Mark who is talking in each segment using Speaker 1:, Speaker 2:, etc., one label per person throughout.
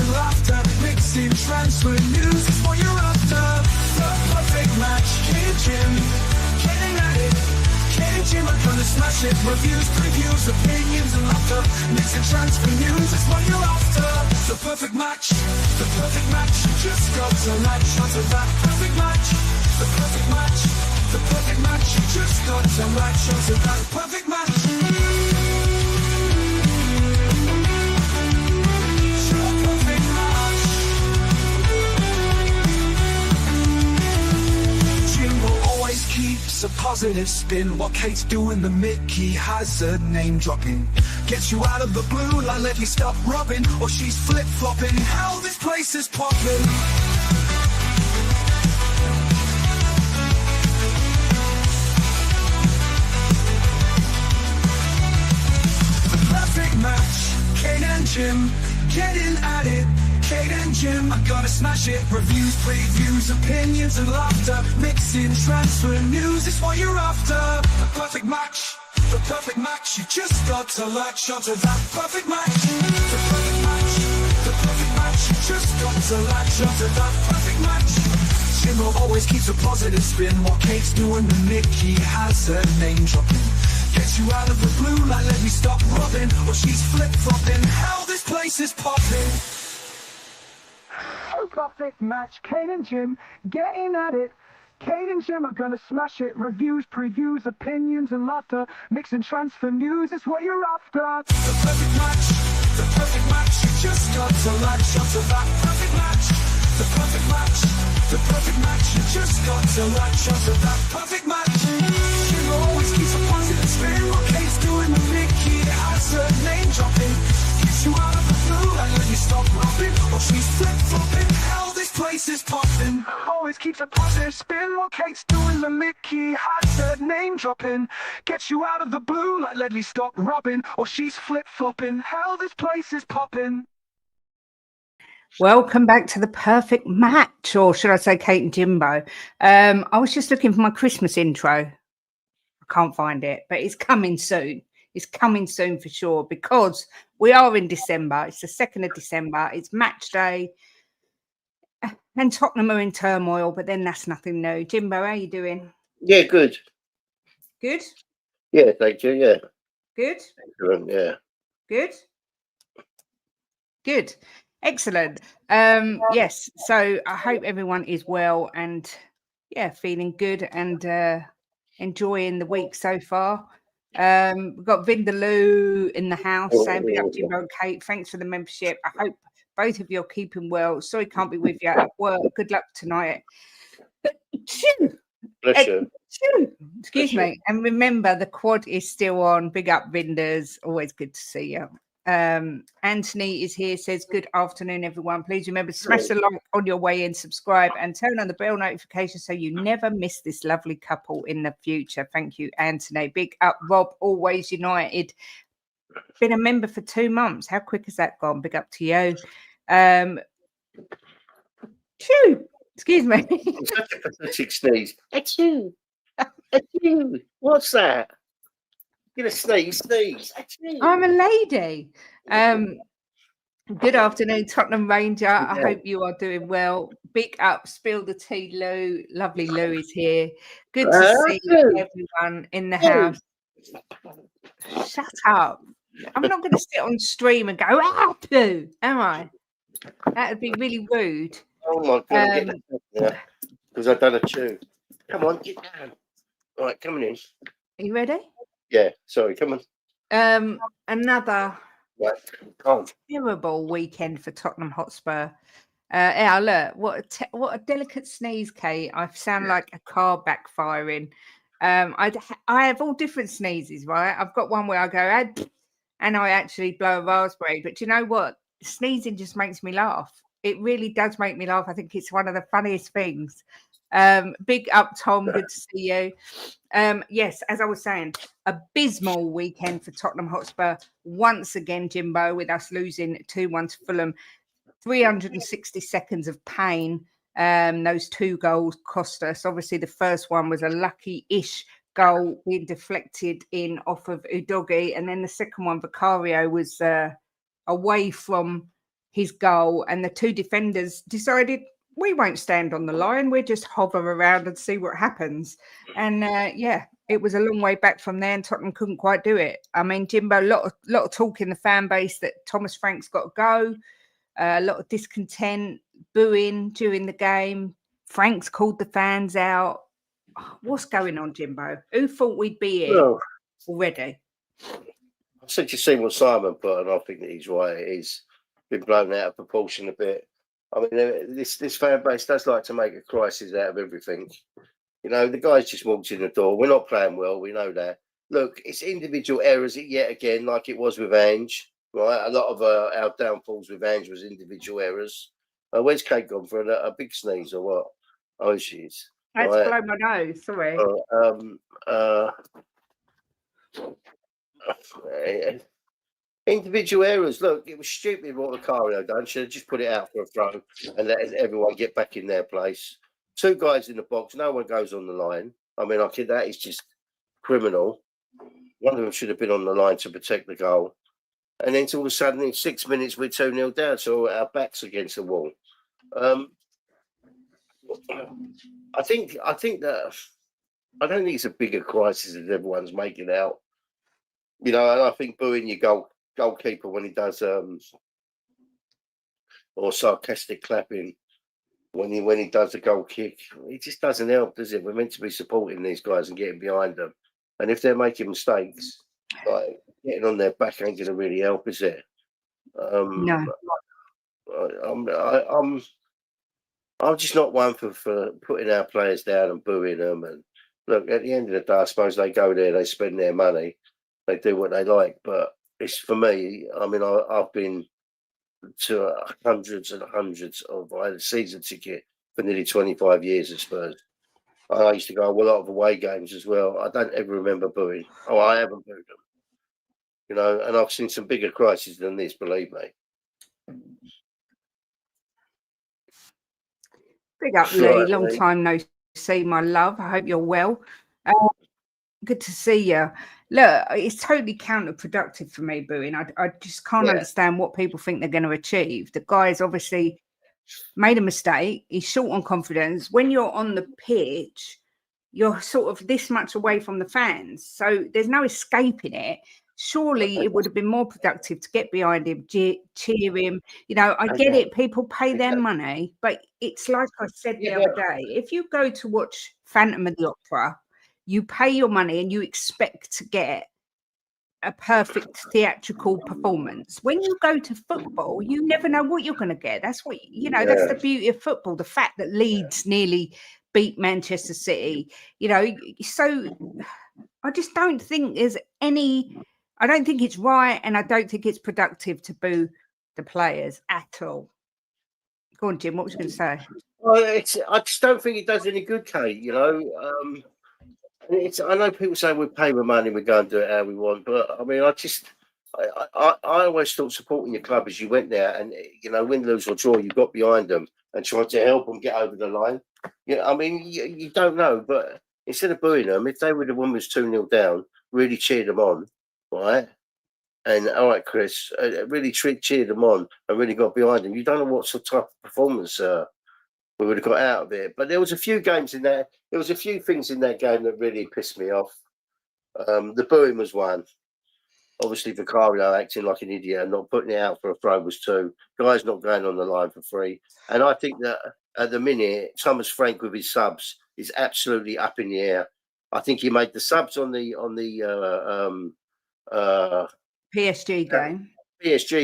Speaker 1: and laughter, mixing transfer news is what you're after. The perfect match, Kate Jim, getting at it. Kate Jim are gonna smash it. Reviews, previews, opinions and laughter, mixing transfer news is what you're after. The perfect match, the perfect match. You just got to latch onto that perfect match. The perfect match, the perfect match. You just got to latch onto that perfect match. Keeps a positive spin while Kate's doing the Mickey Hazard name dropping. Gets you out of the blue like let me stop rubbing, or she's flip-flopping. Hell, this place is popping. The perfect match, Kate and Jim, getting at it. Kate and Jim are gonna smash it. Reviews, previews, opinions and laughter, mixing transfer news is what you're after. The perfect match, the perfect match. You just got to latch onto that perfect match. The perfect match, the perfect match. You just got to latch onto that perfect match. Jim always keeps a positive spin while Kate's doing the Mickey Hazard name dropping. Gets you out of the blue like let me stop rubbing, or she's flip-flopping. Hell, this place is popping. Perfect match, Kate and Jim, getting at it. Kate and Jim are gonna smash it. Reviews, previews, opinions and laughter, mixing transfer news is what you're after. The perfect match, the perfect match. You just got to latch onto that perfect match. The perfect match, the perfect match. You just got to latch onto that perfect match. Jim always keeps a positive spin while Kate's doing the Mickey Hazard name dropping. Gets you out of the blue and let you stop rubbing, or she's flip-flopping. Hell, this place is popping. Always keeps a positive spin while Kate's doing the Mickey Hazard name dropping. Gets you out of the blue like let me stop rubbing, or she's flip-flopping. Hell, this place is popping.
Speaker 2: Welcome back to the perfect match, or should I say Kate and Jimbo. I was just looking for my Christmas intro. I can't find it, but it's coming soon. It's coming soon for sure, because we are in December. It's the 2nd of December. It's match day. And Tottenham are in turmoil, but then that's nothing new. Jimbo, how you doing?
Speaker 3: Yeah, good.
Speaker 2: Good?
Speaker 3: Yeah, thank you, yeah.
Speaker 2: Good?
Speaker 3: Excellent, yeah.
Speaker 2: Good? Good. Excellent. Yes, so I hope everyone is well and, yeah, feeling good and enjoying the week so far. We've got Vindaloo in the house saying, big up Jimbo and Kate. Thanks for the membership. I hope both of you are keeping well. Sorry, can't be with you at work. Good luck tonight.
Speaker 3: Bless you.
Speaker 2: Excuse me. And remember, the quad is still on. Big up, Vinders. Always good to see you. Anthony is here, says, good afternoon, everyone. Please remember to smash the like on your way in, subscribe, and turn on the bell notification so you never miss this lovely couple in the future. Thank you, Anthony. Big up, Rob, always united. Been a member for 2 months. How quick has that gone? Big up to you. Excuse me.
Speaker 3: Such a pathetic sneeze. Achoo. Achoo. What's that? You're a sneeze. Achoo.
Speaker 2: I'm a lady. Good afternoon, Tottenham Ranger. I hope you are doing well. Big up, spill the tea, Lou. Lovely Lou is here. Good to see everyone in the house. Shut up. I'm not going to sit on stream and go, Lou, am I? That would be really rude.
Speaker 3: Oh my God. Because I've done a chew. Come on, get down. All right, coming in.
Speaker 2: Are you ready?
Speaker 3: Yeah, sorry, come on.
Speaker 2: Another terrible weekend for Tottenham Hotspur. Yeah, look, what a delicate sneeze, Kate. I sound like a car backfiring. I have all different sneezes, right? I've got one where I go, and I actually blow a raspberry. But you know what? Sneezing just makes me laugh. It really does make me laugh. I think it's one of the funniest things. Big up, Tom. Good to see you. Yes, as I was saying, abysmal weekend for Tottenham Hotspur. Once again, Jimbo, with us losing 2-1 to Fulham. 360 seconds of pain. Those 2 goals cost us. Obviously, the first one was a lucky-ish goal being deflected in off of Udogie. And then the second one, Vicario, was away from his goal, and the two defenders decided we won't stand on the line. We'll just hover around and see what happens. And it was a long way back from there, and Tottenham couldn't quite do it. I mean, Jimbo, a lot of talk in the fan base that Thomas Frank's got to go. A lot of discontent, booing during the game. Frank's called the fans out. What's going on, Jimbo? Who thought we'd be here already?
Speaker 3: I said you see what Simon put, and I think that he's right. He's been blown out of proportion a bit. I mean, this fan base does like to make a crisis out of everything. You know, the guys just walked in the door. We're not playing well. We know that. Look, it's individual errors yet again, like it was with Ange. Right, a lot of our downfalls with Ange was individual errors. Where's Kate gone for a big sneeze or what? Oh, she is.
Speaker 2: I had to blow my nose. Sorry.
Speaker 3: Individual errors. Look, it was stupid what Lucario done. Should have just put it out for a throw and let everyone get back in their place. Two guys in the box. No one goes on the line. I mean, that is just criminal. One of them should have been on the line to protect the goal. And then all of a sudden, in 6 minutes, we're 2-0 down, so our backs against the wall. I think that I don't think it's a bigger crisis as everyone's making out. You know, and I think booing your goalkeeper when he does or sarcastic clapping when he does a goal kick, it just doesn't help, does it? We're meant to be supporting these guys and getting behind them, and if they're making mistakes, like getting on their back ain't going to really help, is it?
Speaker 2: No.
Speaker 3: I'm just not one for putting our players down and booing them. And look, at the end of the day, I suppose they go there, they spend their money, they do what they like. But it's for me. I mean, I've been to hundreds and hundreds of. I had a season ticket for nearly 25 years at Spurs. I used to go a lot of away games as well. I don't ever remember booing. Oh, I haven't booed them. You know, and I've seen some bigger crises than this, believe me.
Speaker 2: Big up, Lee. Long time no see, my love. I hope you're well. Good to see you. Look, it's totally counterproductive for me, booing. I just can't understand what people think they're going to achieve. The guy's obviously made a mistake. He's short on confidence. When you're on the pitch, you're sort of this much away from the fans. So there's no escaping it. Surely it would have been more productive to get behind him, cheer him. You know, I get it. People pay their money, but it's like I said the other day. If you go to watch Phantom of the Opera, you pay your money and you expect to get a perfect theatrical performance. When you go to football, you never know what you're going to get. That's what, you know, that's the beauty of football. The fact that Leeds nearly beat Manchester City, you know, so I just don't think there's I don't think it's right, and I don't think it's productive to boo the players at all. Go on, Jim. What was you going to say?
Speaker 3: Well, I just don't think it does any good, Kate. You know, I know people say we pay the money, we go and do it how we want, but I mean, I always thought supporting your club as you went there, and you know, win, lose or draw, you got behind them and tried to help them get over the line. You know, I mean, you don't know, but instead of booing them, if they were the one was 2-0 down, really cheered them on. Right, and all right, Chris, really cheered them on and really got behind them. You don't know what sort of type of performance we would have got out of it. But there was a few games in there. There was a few things in that game that really pissed me off. The booing was one. Obviously, Vicario acting like an idiot and not putting it out for a throw was two. Guys not going on the line for free. And I think that at the minute, Thomas Frank with his subs is absolutely up in the air. I think he made the subs on the PSG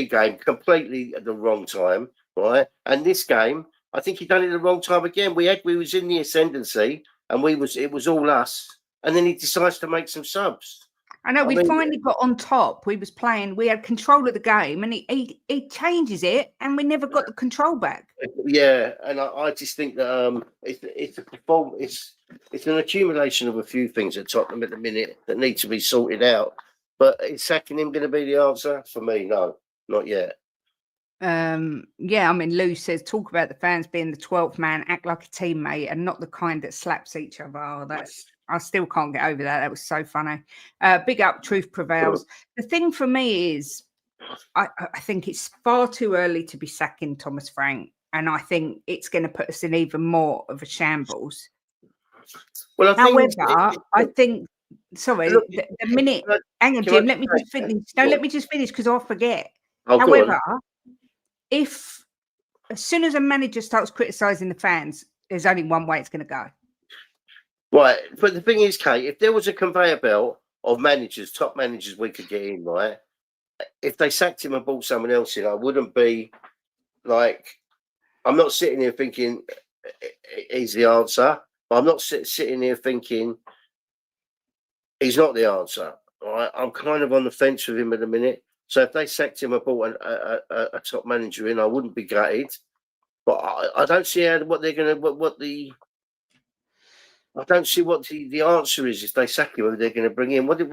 Speaker 3: game completely at the wrong time, right? And this game, I think he done it at the wrong time again. We was in the ascendancy, and it was all us, and then he decides to make some subs.
Speaker 2: I know we finally got on top. We had control of the game, and he changes it, and we never got the control back.
Speaker 3: Yeah, and I just think that it's an accumulation of a few things at Tottenham at the minute that need to be sorted out. But is sacking him going to be the answer? For me, no, not yet.
Speaker 2: I mean, Lou says, talk about the fans being the 12th man, act like a teammate and not the kind that slaps each other. Oh, I still can't get over that. That was so funny. Big up, truth prevails. The thing for me is, I think it's far too early to be sacking Thomas Frank, and I think it's going to put us in even more of a shambles.
Speaker 3: Well, I think.
Speaker 2: However, I think, sorry,
Speaker 3: Look,
Speaker 2: the minute, hang on,
Speaker 3: can I
Speaker 2: Jim, let me just finish. No,
Speaker 3: go
Speaker 2: let
Speaker 3: on.
Speaker 2: me just finish because I'll forget.
Speaker 3: Oh, go on.
Speaker 2: However, if as soon as a manager starts criticising the fans, there's only one way it's going to go.
Speaker 3: Right, but the thing is, Kate, if there was a conveyor belt of managers, top managers we could get in, right? If they sacked him and brought someone else in, I wouldn't be like, I'm not sitting here thinking he's the answer. I'm not sitting here thinking he's not the answer. All right, I'm kind of on the fence with him at the minute. So if they sacked him and brought a top manager in, I wouldn't be gutted. But I don't see what they're going to I don't see what the answer is if they sack him. Who they're going to bring in? What did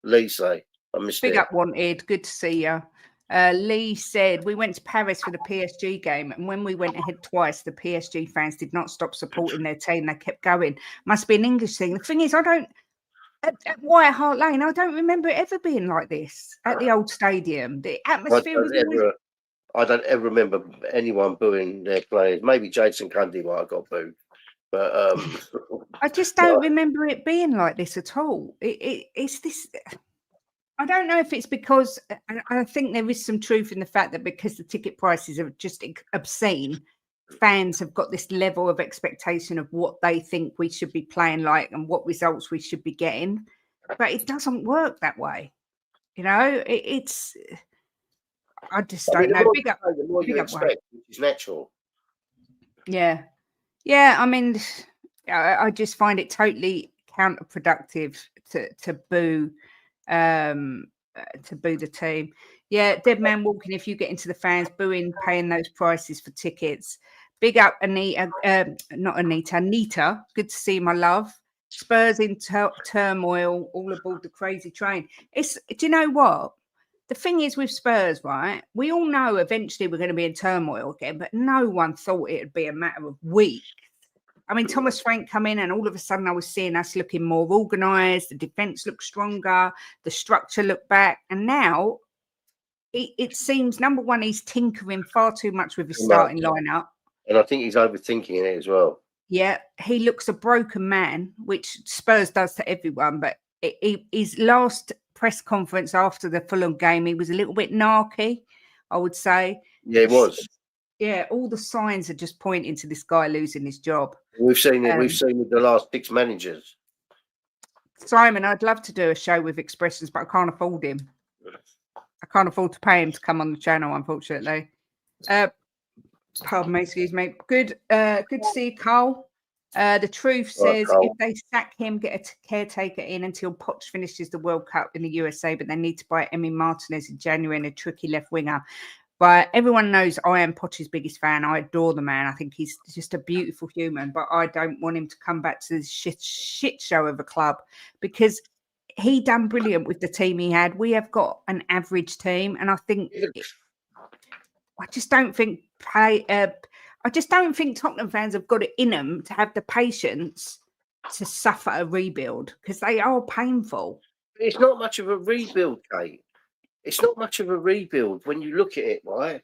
Speaker 3: Lee say? I missed
Speaker 2: Big
Speaker 3: it.
Speaker 2: up, Wanted. Good to see you. Lee said, we went to Paris for the PSG game, and when we went ahead twice, the PSG fans did not stop supporting their team. They kept going. Must be an English thing. The thing is, at White Hart Lane, I don't remember it ever being like this at the old stadium. The atmosphere was always...
Speaker 3: I don't ever remember anyone booing their players. Maybe Jason Cundy might have got booed. But
Speaker 2: I just don't remember it being like this at all. It's this... I don't know if it's because, and I think there is some truth in the fact that because the ticket prices are just obscene, fans have got this level of expectation of what they think we should be playing like and what results we should be getting. But it doesn't work that way. You know, it's, I just don't know.
Speaker 3: The more you expect, which is natural.
Speaker 2: Yeah. Yeah. I mean, I just find it totally counterproductive to boo the team. Yeah, dead man walking. If you get into the fans booing, paying those prices for tickets. Big up Anita, not Anita, Anita. Good to see my love. Spurs in turmoil, all aboard the crazy train. Do you know what? The thing is with Spurs, right? We all know eventually we're going to be in turmoil again, but no one thought it'd be a matter of weeks. I mean, Thomas Frank come in and all of a sudden I was seeing us looking more organised. The defence looked stronger. The structure looked back. And now it seems, number one, he's tinkering far too much with his starting lineup.
Speaker 3: And I think he's overthinking it as well.
Speaker 2: Yeah, he looks a broken man, which Spurs does to everyone. But his last press conference after the Fulham game, he was a little bit narky, I would say.
Speaker 3: Yeah, he was.
Speaker 2: Yeah, all the signs are just pointing to this guy losing his job.
Speaker 3: We've seen it. We've seen with the last 6 managers.
Speaker 2: Simon, I'd love to do a show with expressions, but I can't afford him. I can't afford to pay him to come on the channel, unfortunately. Pardon me, excuse me. Good to see you, Carl. The truth says if they sack him, get a caretaker in until Poch finishes the World Cup in the USA, but they need to buy Emi Martinez in January and a tricky left winger. But everyone knows I am Poch's biggest fan. I adore the man. I think he's just a beautiful human, but I don't want him to come back to this shit show of a club because he done brilliant with the team he had. We have got an average team, and I think I just don't think Tottenham fans have got it in them to have the patience to suffer a rebuild because they are painful.
Speaker 3: It's not much of a rebuild, Kate. It's not much of a rebuild when you look at it, right?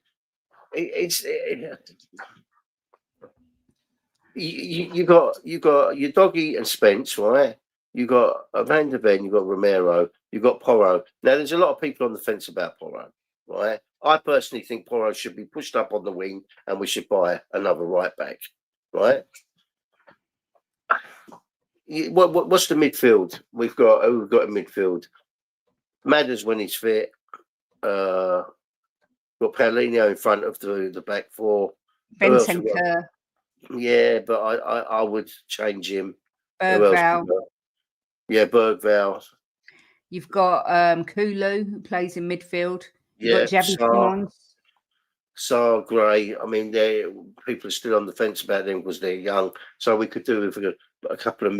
Speaker 3: You got your Doggy and Spence, right? You got Van der Ven, you got Romero, you got Porro. Now, there's a lot of people on the fence about Porro, right? I personally think Porro should be pushed up on the wing, and we should buy another right back, right? What's the midfield? We've got a midfield. Matters when he's fit. Got Paulinho in front of the back four.
Speaker 2: Bentancur.
Speaker 3: Yeah, but I would change him.
Speaker 2: Bergvall.
Speaker 3: Yeah, Bergvall.
Speaker 2: You've got Kulu, who plays in midfield. You've got Javi Simons.
Speaker 3: Sarr, Gray. I mean, people are still on the fence about them because they're young. So we could do with a couple of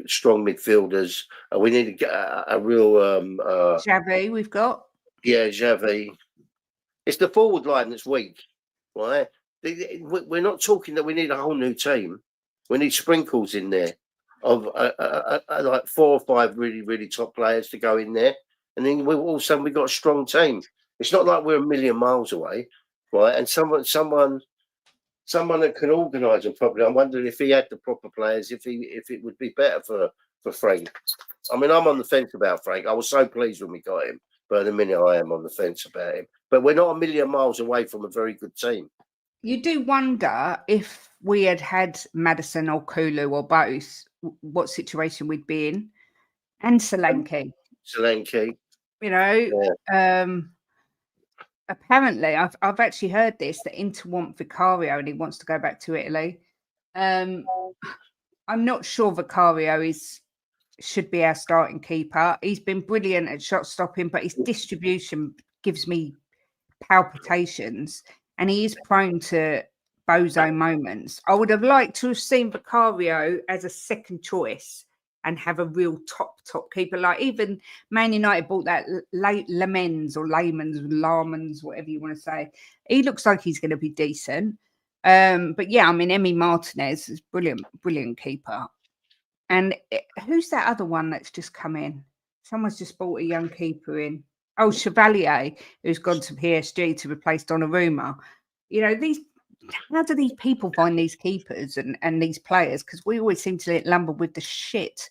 Speaker 3: strong midfielders. We need to get a real
Speaker 2: Xavi. We've got.
Speaker 3: Yeah, Xavi. It's the forward line that's weak, right? We're not talking that we need a whole new team. We need sprinkles in there of like 4 or 5 really, really top players to go in there. and then all of a sudden we got a strong team. It's not like we're a million miles away, right? And someone that can organise them properly. I'm wondering if he had the proper players, if it would be better for Frank. I mean, I'm on the fence about Frank. I was so pleased when we got him, but at the minute I am on the fence about him. But we're not a million miles away from a very good team.
Speaker 2: You do wonder if we had Maddison or Kulu or both, what situation we'd be in. And Solanke. You know, apparently I've actually heard this, that Inter want Vicario and he wants to go back to Italy. I'm not sure Vicario should be our starting keeper. He's been brilliant at shot stopping, but his distribution gives me palpitations, and he is prone to bozo moments. I would have liked to have seen Vicario as a second choice and have a real top keeper. Like even Man United bought that Lamens, whatever you want to say. He looks like he's going to be decent. But yeah, I mean, Emi Martinez is brilliant keeper. And who's that other one that's just come in? Someone's just bought a young keeper in. Oh, Chevalier, who's gone to PSG to replace Donnarumma. You know, how do these people find these keepers and these players? Because we always seem to get lumbered with the shit.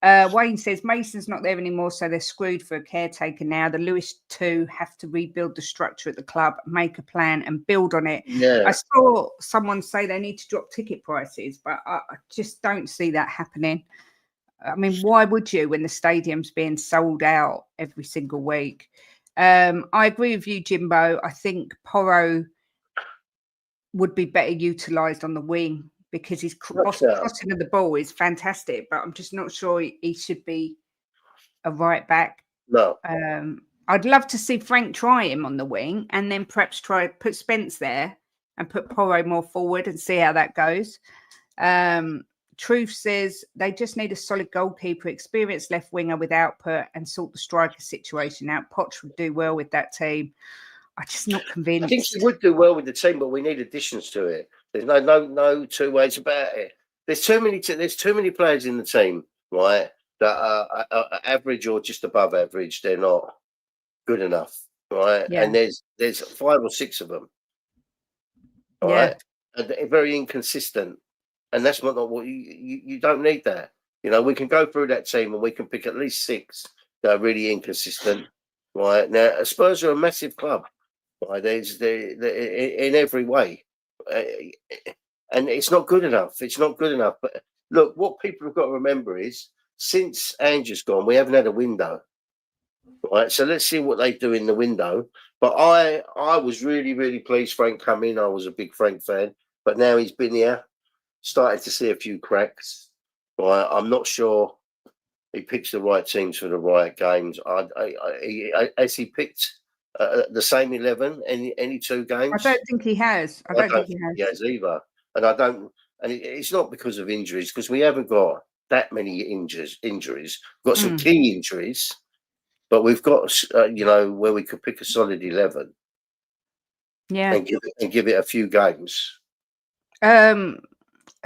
Speaker 2: Wayne says Mason's not there anymore, so they're screwed for a caretaker now. The Lewis 2 have to rebuild the structure at the club, make a plan and build on it.
Speaker 3: Yeah.
Speaker 2: I saw someone say they need to drop ticket prices, but I just don't see that happening. I mean, why would you when the stadium's being sold out every single week? I agree with you, Jimbo. I think Porro would be better utilised on the wing, because his crossing of the ball is fantastic, but I'm just not sure he should be a right back.
Speaker 3: No.
Speaker 2: I'd love to see Frank try him on the wing and then perhaps put Spence there and put Porro more forward and see how that goes. Truth says they just need a solid goalkeeper, experienced left winger with output, and sort the striker situation out. Poch would do well with that team. I'm just not convinced.
Speaker 3: I think he would do well with the team, but we need additions to it. There's no two ways about it. There's too many players in the team, right, that are average or just above average. They're not good enough, right? Yeah. And there's 5 or 6 of them, right? And they're very inconsistent. And that's not what you don't need that. You know, we can go through that team and we can pick at least 6 that are really inconsistent, right? Now, Spurs are a massive club, right? They're in every way. And it's not good enough. It's not good enough. But look, what people have got to remember is, since Andrew's gone, we haven't had a window, right? So let's see what they do in the window. But I was really, really pleased Frank come in. I was a big Frank fan. But now he's been here, started to see a few cracks. Right? I'm not sure he picks the right teams for the right games. Has he picked the same 11 any 2 games?
Speaker 2: I don't think he has. I don't think he has
Speaker 3: either. And I don't. And it's not because of injuries, because we haven't got that many injuries. We've got some key injuries, but we've got where we could pick a solid 11.
Speaker 2: Yeah,
Speaker 3: and give it a few games.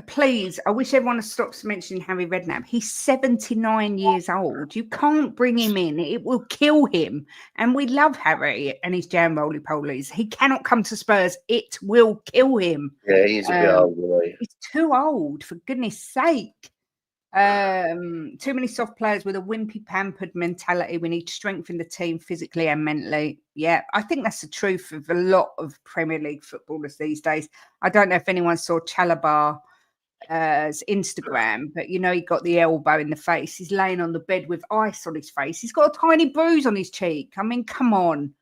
Speaker 2: Please, I wish everyone stops mentioning Harry Redknapp. He's 79 years old. You can't bring him in. It will kill him. And we love Harry and his jam roly-polies. He cannot come to Spurs. It will kill him.
Speaker 3: Yeah, he's a bit old, isn't he?
Speaker 2: He's too old, for goodness sake. Too many soft players with a wimpy, pampered mentality. We need to strengthen the team physically and mentally. Yeah, I think that's the truth of a lot of Premier League footballers these days. I don't know if anyone saw Chalobah's Instagram, but he got the elbow in the face. He's laying on the bed with ice on his face. He's got a tiny bruise on his cheek. I mean, come on.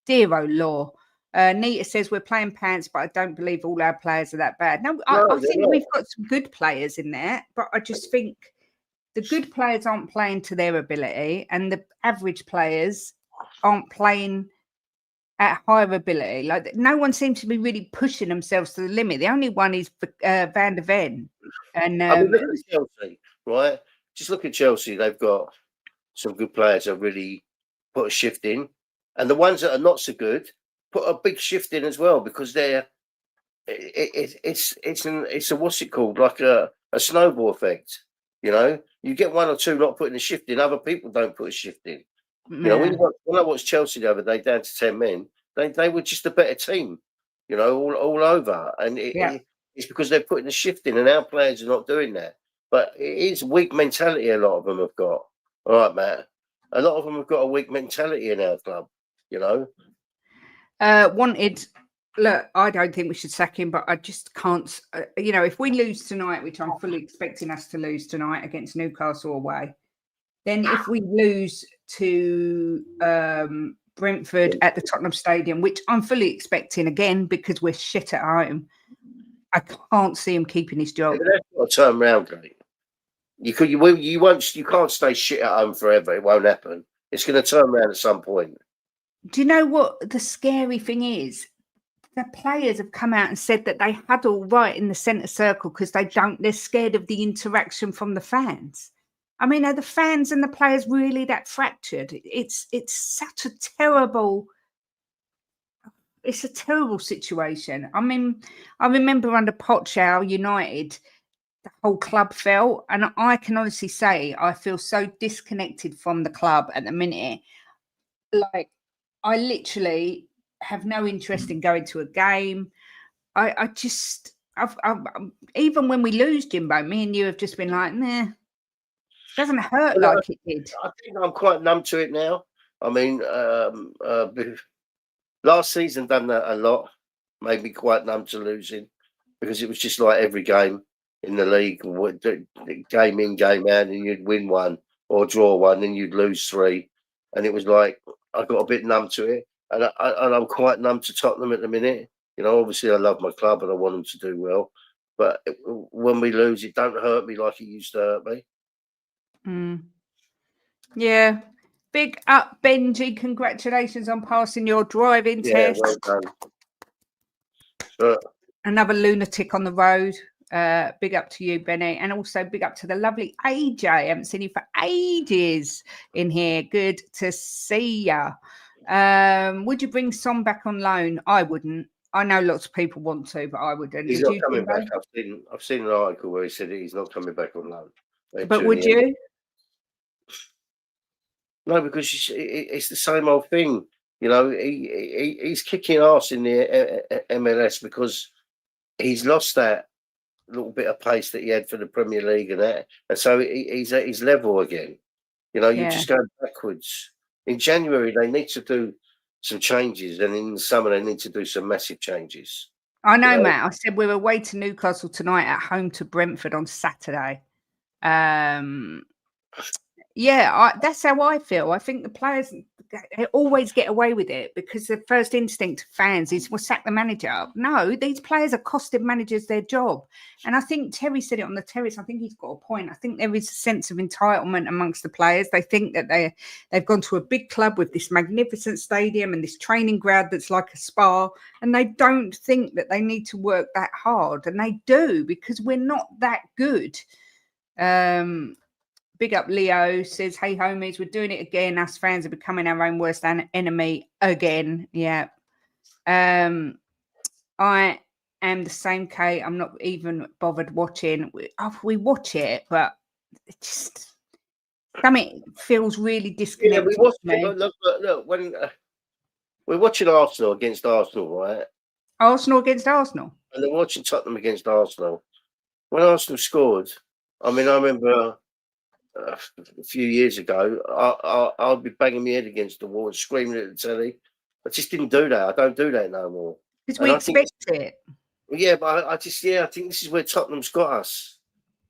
Speaker 2: Dear oh law. Nita says we're playing pants, but I don't believe all our players are that bad. No, I think we've got some good players in there, but I just think the good players aren't playing to their ability, and the average players aren't playing at higher ability. Like, no one seems to be really pushing themselves to the limit. The only one is Van der Ven. And
Speaker 3: look at Chelsea, right? Just look at Chelsea. They've got some good players that really put a shift in, and the ones that are not so good put a big shift in as well, because it's a what's it called, like a snowball effect. You get 1 or 2 not putting a shift in, other people don't put a shift in. You know,
Speaker 2: Yeah.
Speaker 3: when I watched Chelsea the other day down to 10 men, they were just a better team, you know, all over. And
Speaker 2: Yeah.
Speaker 3: it's because they're putting the shift in, and our players are not doing that. But it is weak mentality a lot of them have got. All right, Matt. A lot of them have got a weak mentality in our club, you know.
Speaker 2: Wanted. Look, I don't think we should sack him, but I just can't. You know, if we lose tonight, which I'm fully expecting us to lose tonight against Newcastle away, then if we lose to Brentford at the Tottenham Stadium, which I'm fully expecting again because we're shit at home, I can't see him keeping his job.
Speaker 3: Yeah, but that's got to turn round, mate. You can't stay shit at home forever. It won't happen. It's going to turn around at some point.
Speaker 2: Do you know what the scary thing is? The players have come out and said that they huddle right in the centre circle because they're scared of the interaction from the fans. I mean, are the fans and the players really that fractured? It's such a terrible. It's a terrible situation. I mean, I remember under Poch, United, the whole club fell, and I can honestly say I feel so disconnected from the club at the minute. Like, I literally have no interest in going to a game. I just, I've even when we lose, Jimbo, me and you have just been like, nah, doesn't hurt
Speaker 3: Well,
Speaker 2: like it did.
Speaker 3: I think I'm quite numb to it now. I mean, last season done that a lot, made me quite numb to losing because it was just like every game in the league, game in, game out, and you'd win one or draw one, and you'd lose three, and it was like I got a bit numb to it, and I'm quite numb to Tottenham at the minute. You know, obviously I love my club and I want them to do well, but when we lose, it don't hurt me like it used to hurt me.
Speaker 2: Yeah. Big up, Benji. Congratulations on passing your driving test.
Speaker 3: Well done.
Speaker 2: Another lunatic on the road. Big up to you, Benny. And also big up to the lovely AJ. I haven't seen you for ages in here. Good to see ya. Would you bring Son back on loan? I wouldn't. I know lots of people want to, but I wouldn't.
Speaker 3: He's
Speaker 2: Would
Speaker 3: not
Speaker 2: you,
Speaker 3: coming
Speaker 2: Jimbo?
Speaker 3: back. I've seen an article where he said he's not coming back on loan.
Speaker 2: But would you?
Speaker 3: No, because it's the same old thing. You know, he's kicking ass in the MLS because he's lost that little bit of pace that he had for the Premier League and that, and so he's at his level again. You know, you're just going backwards. In January, they need to do some changes, and in the summer, they need to do some massive changes.
Speaker 2: I know, Matt. I said we're away to Newcastle tonight, at home to Brentford on Saturday. That's how I feel. I think the players always get away with it because the first instinct of fans is we'll sack the manager. No, these players are costing managers their job. And I think Terry said it on the terrace. I think he's got a point. I think there is a sense of entitlement amongst the players. They think that they've gone to a big club with this magnificent stadium and this training ground that's like a spa, and they don't think that they need to work that hard. And they do, because we're not that good. Big up Leo says, hey homies, we're doing it again. Us fans are becoming our own worst enemy again. Yeah. I am the same, Kate. I'm not even bothered watching. We watch it, but it just something feels really disconnected.
Speaker 3: Yeah, we watch it. Look, when we're watching Arsenal against Arsenal, right?
Speaker 2: Arsenal against Arsenal.
Speaker 3: And they're watching Tottenham against Arsenal. When Arsenal scored, I mean, I remember a few years ago, I'd be banging my head against the wall and screaming at the telly. I just didn't do that. I don't do that no more.
Speaker 2: Because we expect it.
Speaker 3: Yeah, but I think this is where Tottenham's got us.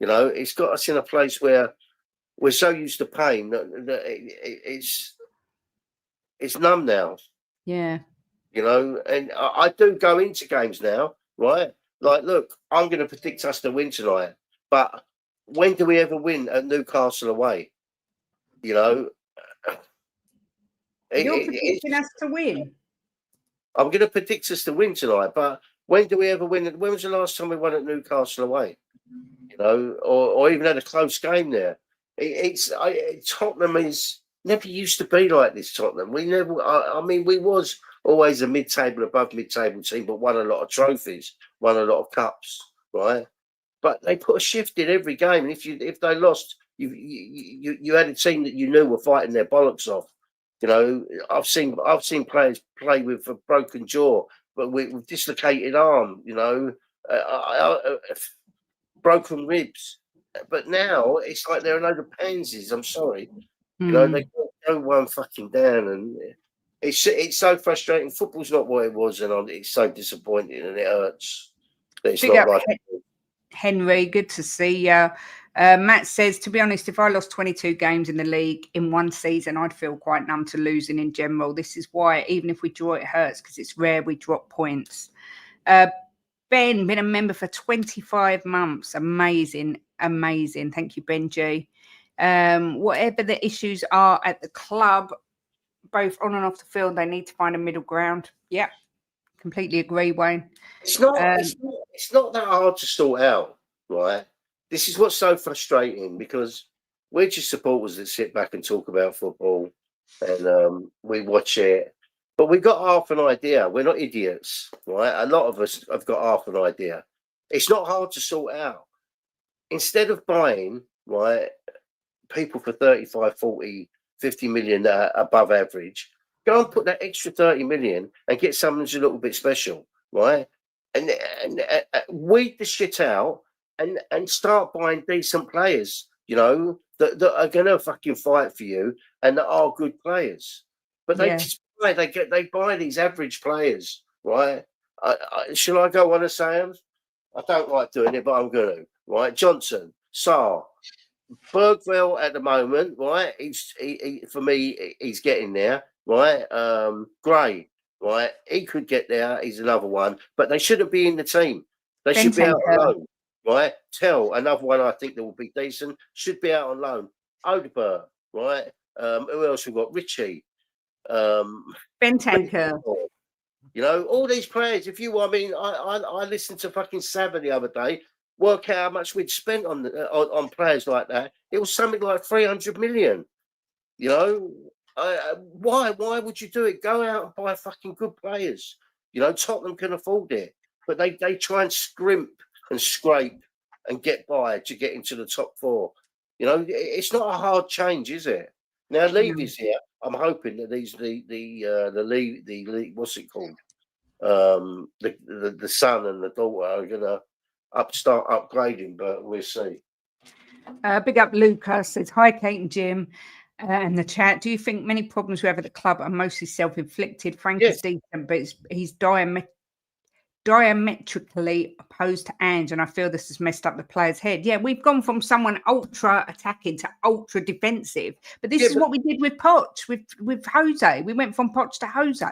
Speaker 3: You know, it's got us in a place where we're so used to pain that it's numb now.
Speaker 2: Yeah.
Speaker 3: You know, and I do go into games now, right? Like, look, I'm going to predict us to win tonight, but when do we ever win at Newcastle away? You know,
Speaker 2: you're predicting us to win.
Speaker 3: I'm going to predict us to win tonight, but when do we ever win? When was the last time we won at Newcastle away? You know, or even had a close game there. Tottenham is never used to be like this. Tottenham, we never. I mean, we was always a above mid-table team, but won a lot of trophies, won a lot of cups, right? But they put a shift in every game, and if they lost, you had a team that you knew were fighting their bollocks off. You know, I've seen players play with a broken jaw, but with dislocated arm. You know, broken ribs. But now it's like they're a load of pansies. I'm sorry. You know, they go one fucking down, and it's so frustrating. Football's not what it was, and it's so disappointing, and it hurts. That it's
Speaker 2: Big
Speaker 3: not
Speaker 2: up,
Speaker 3: like
Speaker 2: Henry. Good to see you. Matt says, to be honest, if I lost 22 games in the league in one season, I'd feel quite numb to losing in general. This is why, even if we draw, it hurts because it's rare we drop points. Ben, been a member for 25 months. Amazing. Thank you, Benji. Whatever the issues are at the club, both on and off the field, they need to find a middle ground. Yeah, completely agree, Wayne.
Speaker 3: It's not that hard to sort out, right? This is what's so frustrating, because we're just supporters that sit back and talk about football, and we watch it, but we got half an idea. We're not idiots, right? A lot of us have got half an idea. It's not hard to sort out. Instead of buying, right, people for 35, 40, 50 million above average, go and put that extra 30 million and get someone who's a little bit special, right? And weed the shit out and start buying decent players, you know, that are going to fucking fight for you and that are good players. But they just buy these average players, right? Shall I go on and say them? I don't like doing it, but I'm going to, right? Johnson, Sarr, Bergville at the moment, right? For me, he's getting there, right? Gray, right? He could get there. He's another one, but they shouldn't be in the team. They should be out on loan, right? Tell another one I think that will be decent. Should be out on loan. Odegaard, right? Who else we got? Richie,
Speaker 2: Bentancur.
Speaker 3: You know, all these players. I listened to fucking Sava the other day. Work out how much we'd spent on players like that. It was something like 300 million. You know, why would you do it? Go out and buy fucking good players. You know, Tottenham can afford it, but they try and scrimp and scrape and get by to get into the top four. You know, it's not a hard change, is it? Now Levy's here. I'm hoping that the what's it called? The son and the daughter are gonna start upgrading, but we'll see.
Speaker 2: Big up Lucas says, hi Kate and Jim, and the chat. Do you think many problems we have at the club are mostly self-inflicted? Frank is decent, but he's diametrically opposed to Ange, and I feel this has messed up the player's head. Yeah, we've gone from someone ultra attacking to ultra defensive, but this is what we did with Poch, with Jose. We went from Poch to Jose.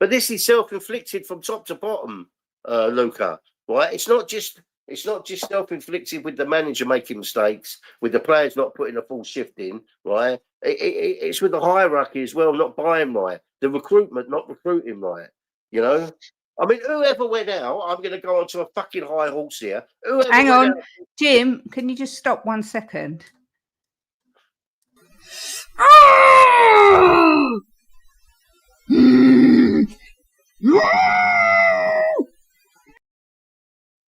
Speaker 3: But this is self-inflicted from top to bottom, Luca. Right? It's not just self-inflicted with the manager making mistakes, with the players not putting a full shift in. Right? It's with the hierarchy as well, not buying right, the recruitment not recruiting right. You know. I mean, whoever went out, I'm going to go onto a fucking high horse here.
Speaker 2: Hang on, Jim. Can you just stop 1 second?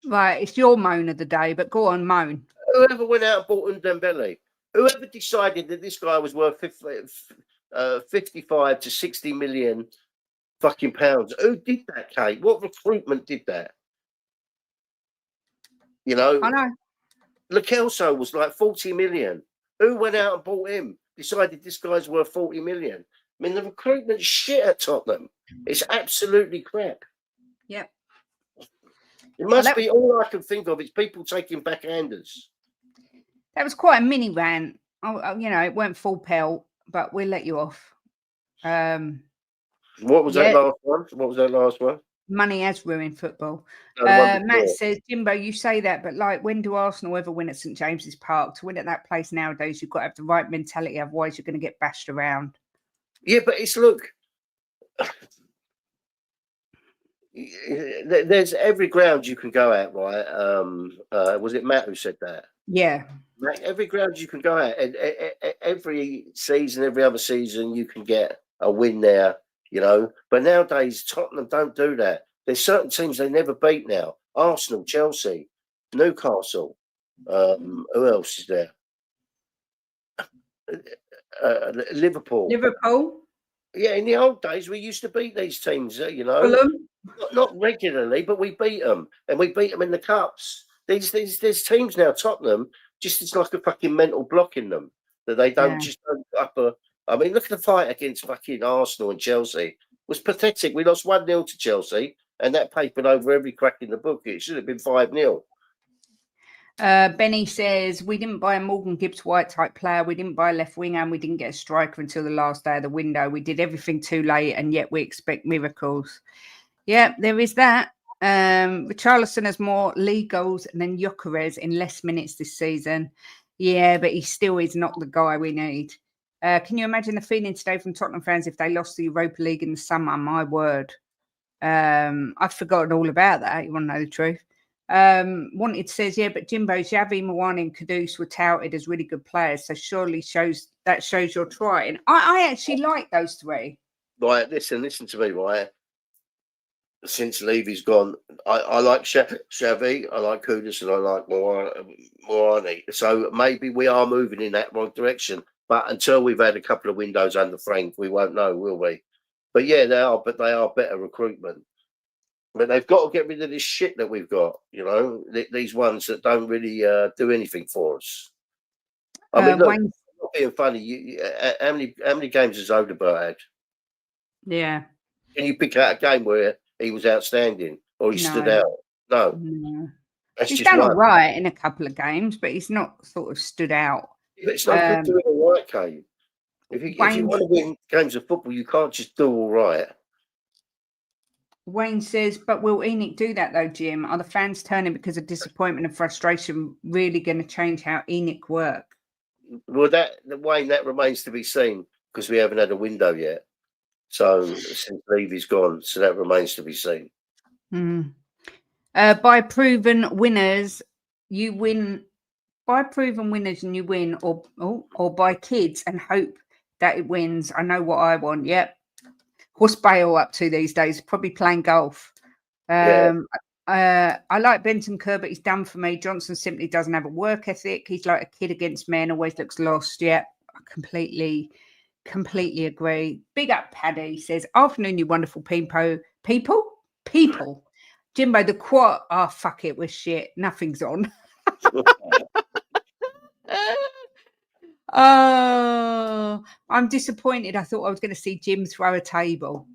Speaker 2: Right, it's your moan of the day, but go on, moan.
Speaker 3: Whoever went out and bought Dembele, whoever decided that this guy was worth 55 to 60 million fucking pounds, who did that, Kate? What recruitment did that? You know,
Speaker 2: I know.
Speaker 3: Lo Celso was like 40 million. Who went out and bought him? Decided this guy's worth 40 million. I mean, the recruitment's shit at Tottenham. It's absolutely crap.
Speaker 2: Yep.
Speaker 3: It must be all I can think of is people taking backhanders.
Speaker 2: That was quite a mini rant. You know, it weren't full pelt, but we'll let you off.
Speaker 3: What was that last one? What was that last one?
Speaker 2: Money has ruined football. Matt says, Jimbo, you say that, but like, when do Arsenal ever win at St James's Park? To win at that place nowadays, you've got to have the right mentality. Otherwise, you're going to get bashed around.
Speaker 3: Yeah, but look. There's every ground you can go at, right? Was it Matt who said that?
Speaker 2: Yeah.
Speaker 3: Every ground you can go at, and every season, every other season, you can get a win there, you know. But nowadays, Tottenham don't do that. There's certain teams they never beat now. Arsenal, Chelsea, Newcastle. Who else is there? Liverpool.
Speaker 2: Liverpool.
Speaker 3: Yeah, in the old days, we used to beat these teams, you know,
Speaker 2: Fulham.
Speaker 3: not regularly, but we beat them, and we beat them in the cups. These teams now, Tottenham, just it's like a fucking mental block in them that they don't just don't upper. I mean, look at the fight against fucking Arsenal and Chelsea. It was pathetic. We lost 1-0 to Chelsea, and that papered over every crack in the book. It should have been 5-0.
Speaker 2: Benny says, we didn't buy a Morgan Gibbs-White type player. We didn't buy a left winger, and we didn't get a striker until the last day of the window. We did everything too late, and yet we expect miracles. Yeah, there is that. Richarlison has more league goals than Gyökeres in less minutes this season. Yeah, but he still is not the guy we need. Can you imagine the feeling today from Tottenham fans if they lost the Europa League in the summer? My word. I've forgotten all about that. You want to know the truth? Wanted says, yeah, but Jimbo, Xavi, Mawani and Kudus were touted as really good players. So surely shows you're trying. I actually like those three.
Speaker 3: Right, listen to me, right? Since Levy's gone, I like Xavi, I like Kudus, and I like Mawani. So maybe we are moving in that right direction. But until we've had a couple of windows under Frank, we won't know, will we? But yeah, they are better recruitment. But they've got to get rid of this shit that we've got, you know, these ones that don't really do anything for us. I mean, look, I'm not being funny. How many games has Odegaard had?
Speaker 2: Yeah.
Speaker 3: Can you pick out a game where he was outstanding or he stood out? No.
Speaker 2: He's done all right in a couple of games, but he's not sort of stood out.
Speaker 3: But it's not good doing all right, Kate. If you want to win games of football, you can't just do all right.
Speaker 2: Wayne says, but will Enoch do that though, Jim? Are the fans turning because of disappointment and frustration really going to change how Enoch work?
Speaker 3: Well, Wayne, that remains to be seen because we haven't had a window yet. So since Levy's gone, so that remains to be seen.
Speaker 2: By proven winners, you win. By proven winners, and you win, or by kids and hope that it wins. I know what I want. Yep. What's Bale up to these days? Probably playing golf. I like Benton Kerr, but he's done for me. Johnson simply doesn't have a work ethic. He's like a kid against men, always looks lost. Yeah, I completely agree. Big up, Paddy says, afternoon, you wonderful people. Jimbo, the quad. Oh, fuck it, we're shit. Nothing's on. Oh, I'm disappointed. I thought I was going to see Jim throw a table.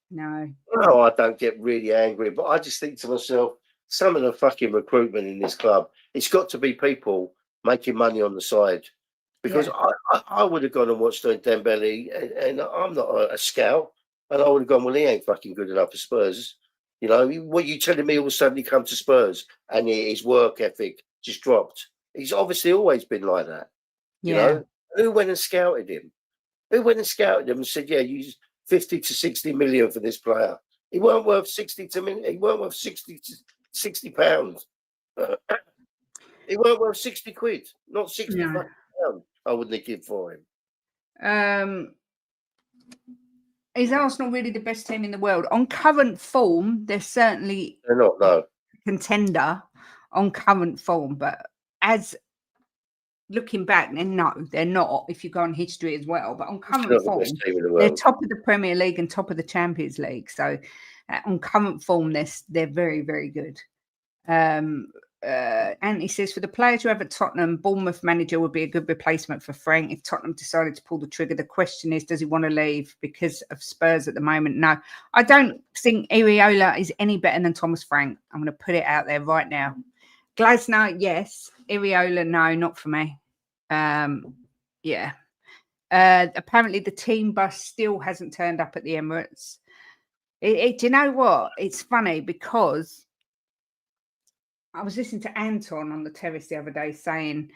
Speaker 2: No,
Speaker 3: I don't get really angry, but I just think to myself, some of the fucking recruitment in this club, it's got to be people making money on the side. Because I would have gone and watched Dembele, and I'm not a scout, and I would have gone, well, he ain't fucking good enough for Spurs. You know, what you telling me all of a sudden he come to Spurs and his work ethic just dropped? He's obviously always been like that. You know, who went and scouted him? Who went and scouted him and said, yeah, use 50 to 60 million for this player? He weren't worth 60 to million. He weren't worth 60 to 60 pounds. He weren't worth 60 quid, not 60 pounds. I wouldn't give for him.
Speaker 2: Is Arsenal really the best team in the world? On current form, they're
Speaker 3: not, no.
Speaker 2: Contender on current form, but as looking back, then no, they're not. If you go on history as well, but on current form, they're top of the Premier League and top of the Champions League. So on current form, they're very, very good. And he says, for the players who have at Tottenham, Bournemouth manager would be a good replacement for Frank. If Tottenham decided to pull the trigger, the question is, does he want to leave because of Spurs at the moment? No, I don't think Iraola is any better than Thomas Frank. I'm going to put it out there right now. Glasner, yes. Iraola, no, not for me. Apparently the team bus still hasn't turned up at the Emirates. Do you know what? It's funny because I was listening to Anton on the terrace the other day saying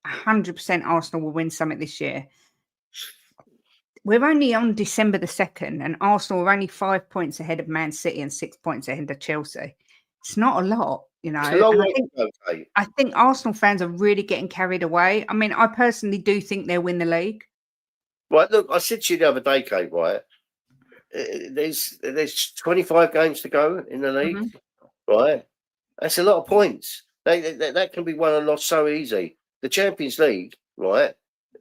Speaker 2: 100% Arsenal will win something this year. We're only on December the 2nd and Arsenal are only 5 points ahead of Man City and 6 points ahead of Chelsea. It's not a lot, you know. I think Arsenal fans are really getting carried away. I mean, I personally do think they'll win the league.
Speaker 3: Right, look, I said to you the other day, Kate, right? There's 25 games to go in the league, right? That's a lot of points. That can be won and lost so easy. The Champions League, right?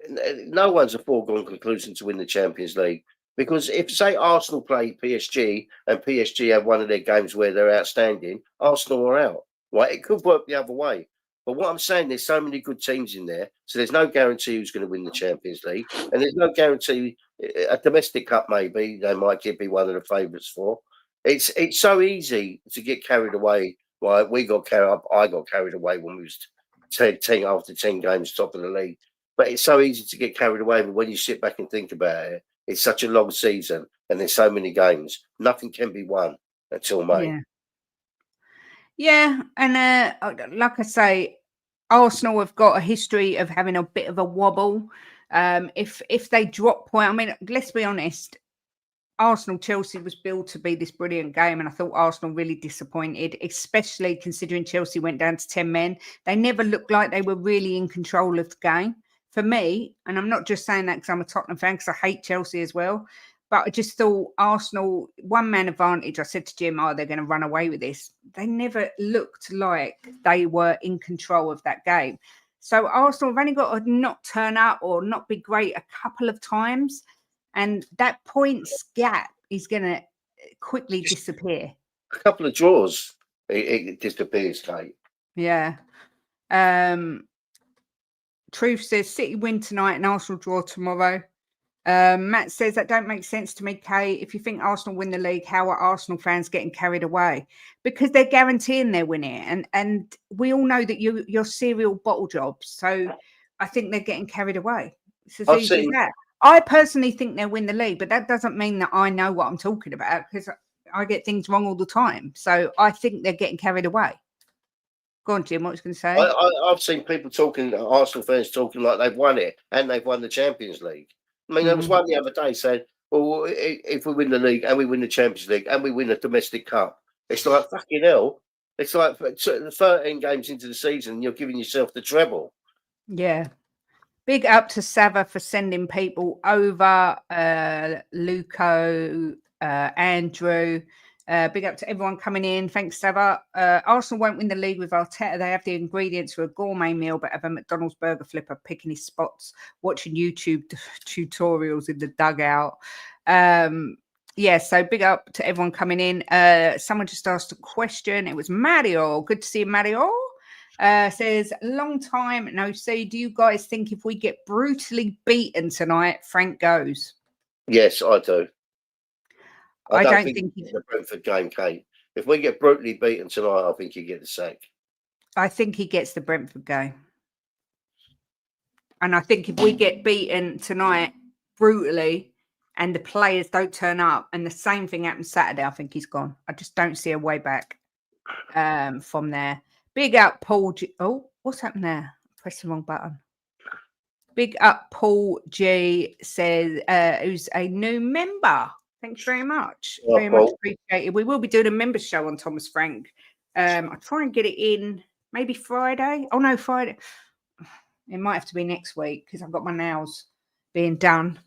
Speaker 3: no one's a foregone conclusion to win the Champions League. Because if, say, Arsenal play PSG and PSG have one of their games where they're outstanding, Arsenal are out. Right? It could work the other way. But what I'm saying, there's so many good teams in there, so there's no guarantee who's going to win the Champions League, and there's no guarantee a domestic cup maybe they might be one of the favourites for. It's so easy to get carried away. Right? I got carried away when we was 10 after 10 games top of the league. But it's so easy to get carried away. But when you sit back and think about it, it's such a long season and there's so many games. Nothing can be won until May.
Speaker 2: Yeah. Yeah, and like I say, Arsenal have got a history of having a bit of a wobble. If they drop point, I mean, let's be honest, Arsenal-Chelsea was billed to be this brilliant game, and I thought Arsenal really disappointed, especially considering Chelsea went down to 10 men. They never looked like they were really in control of the game. For me, and I'm not just saying that because I'm a Tottenham fan, because I hate Chelsea as well, but I just thought Arsenal, one-man advantage. I said to Jim, they're going to run away with this. They never looked like they were in control of that game. So Arsenal have only got to not turn up or not be great a couple of times, and that points gap is going to quickly disappear.
Speaker 3: A couple of draws, it disappears, Kate.
Speaker 2: Yeah. Truth says City win tonight and Arsenal draw tomorrow. Matt says that don't make sense to me, Kay. If you think Arsenal win the league, how are Arsenal fans getting carried away? Because they're guaranteeing they'll win it. And we all know that you're serial bottle jobs. So I think they're getting carried away. It's as easy as that. I personally think they'll win the league, but that doesn't mean that I know what I'm talking about, because I get things wrong all the time. So I think they're getting carried away. Go on, Jim, what was you going to say?
Speaker 3: I've seen people talking, Arsenal fans talking like they've won it and they've won the Champions League. I mean, there was one the other day saying, well, if we win the league and we win the Champions League and we win the domestic cup, it's like, fucking hell. It's like 13 games into the season, you're giving yourself the treble.
Speaker 2: Yeah. Big up to Sava for sending people over. Luco, Andrew. Big up to everyone coming in. Thanks, Sava. Arsenal won't win the league with Arteta. They have the ingredients for a gourmet meal, but have a McDonald's burger flipper picking his spots, watching YouTube tutorials in the dugout. Yeah, so big up to everyone coming in. Someone just asked a question. It was Mario. Good to see you, Mario. Says, long time no see. Do you guys think if we get brutally beaten tonight, Frank goes?
Speaker 3: Yes, I do.
Speaker 2: I don't think
Speaker 3: it's a Brentford game, Kate. If we get brutally beaten tonight, I think you get the sack.
Speaker 2: I think he gets the Brentford game. And I think if we get beaten tonight brutally and the players don't turn up and the same thing happens Saturday, I think he's gone. I just don't see a way back from there. Big up, Paul G. Oh, what's happened there? Press the wrong button. Big up, Paul G. Says, who's a new member. Thank you very much. Very much appreciated. We will be doing a member show on Thomas Frank. I'll try and get it in maybe Friday. Oh, no, Friday. It might have to be next week because I've got my nails being done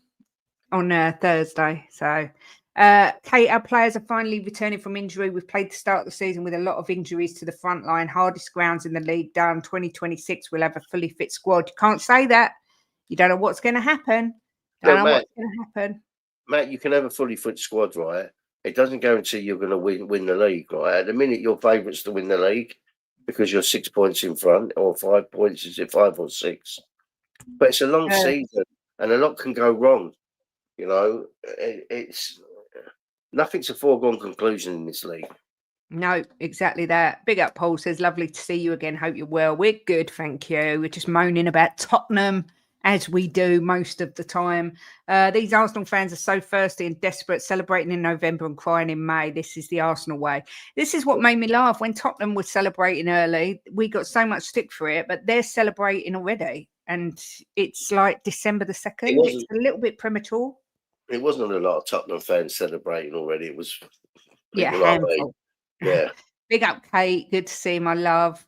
Speaker 2: on Thursday. So, Kate, our players are finally returning from injury. We've played the start of the season with a lot of injuries to the front line. Hardest grounds in the league done. 2026, we'll have a fully fit squad. You can't say that. You don't know what's going to happen. What's going to happen.
Speaker 3: Matt, you can have a fully fit squad, right? It doesn't guarantee you're going to win the league, right? At the minute, you're favourites to win the league because you're 6 points in front, or 5 points, is it 5 or 6? But it's a long season, and a lot can go wrong. You know, it's nothing's a foregone conclusion in this league.
Speaker 2: No, exactly that. Big up, Paul says, lovely to see you again. Hope you're well. We're good, thank you. We're just moaning about Tottenham, as we do most of the time. These Arsenal fans are so thirsty and desperate, celebrating in November and crying in May. This is the Arsenal way. This is what made me laugh. When Tottenham was celebrating early, we got so much stick for it, but they're celebrating already. And it's like December the 2nd. It's a little bit premature.
Speaker 3: It wasn't a lot of Tottenham fans celebrating already. It was
Speaker 2: handful.
Speaker 3: Yeah.
Speaker 2: Big up, Kate. Good to see you, my love.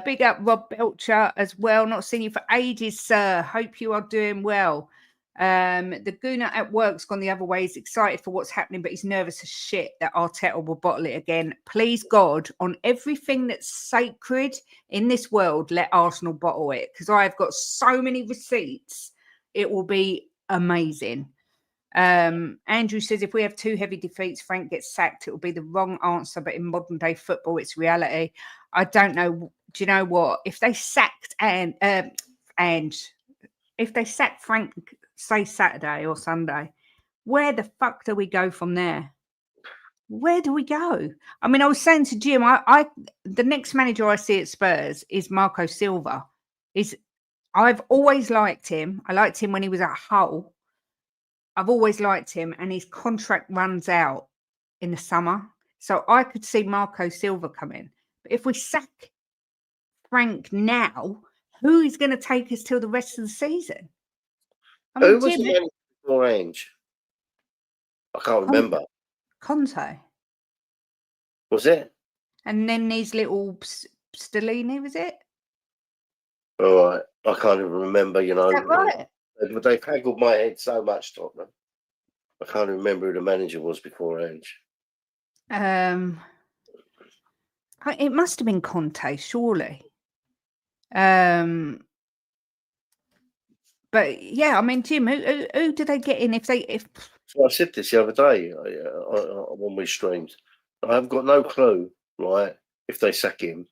Speaker 2: Big up, Rob Belcher as well. Not seen you for ages, sir. Hope you are doing well. The Gooner at work's gone the other way. He's excited for what's happening, but he's nervous as shit that Arteta will bottle it again. Please, God, on everything that's sacred in this world, let Arsenal bottle it. Because I've got so many receipts It will be amazing. Andrew says if we have 2 heavy defeats, Frank gets sacked. It will be the wrong answer, but in modern day football, it's reality. I don't know. Do you know what? If they sacked and if they sacked Frank, say Saturday or Sunday, where the fuck do we go from there? Where do we go? I mean, I was saying to Jim, the next manager I see at Spurs is Marco Silva. I've always liked him. I liked him when he was at Hull. I've always liked him, and his contract runs out in the summer. So I could see Marco Silva come in. But if we sack Frank now, who is going to take us till the rest of the season? I mean,
Speaker 3: Who was the manager before Ange? I can't remember.
Speaker 2: Conte.
Speaker 3: Was it?
Speaker 2: And then these little Stellini, was it?
Speaker 3: All right. I can't even remember, you know.
Speaker 2: Is that right?
Speaker 3: They've haggled my head so much, Tottenham. I can't remember who the manager was before Ange.
Speaker 2: It must have been Conte, surely. But yeah, I mean, Jim, who do they get in if?
Speaker 3: So I said this the other day when we streamed. I've got no clue, right? If they sack him,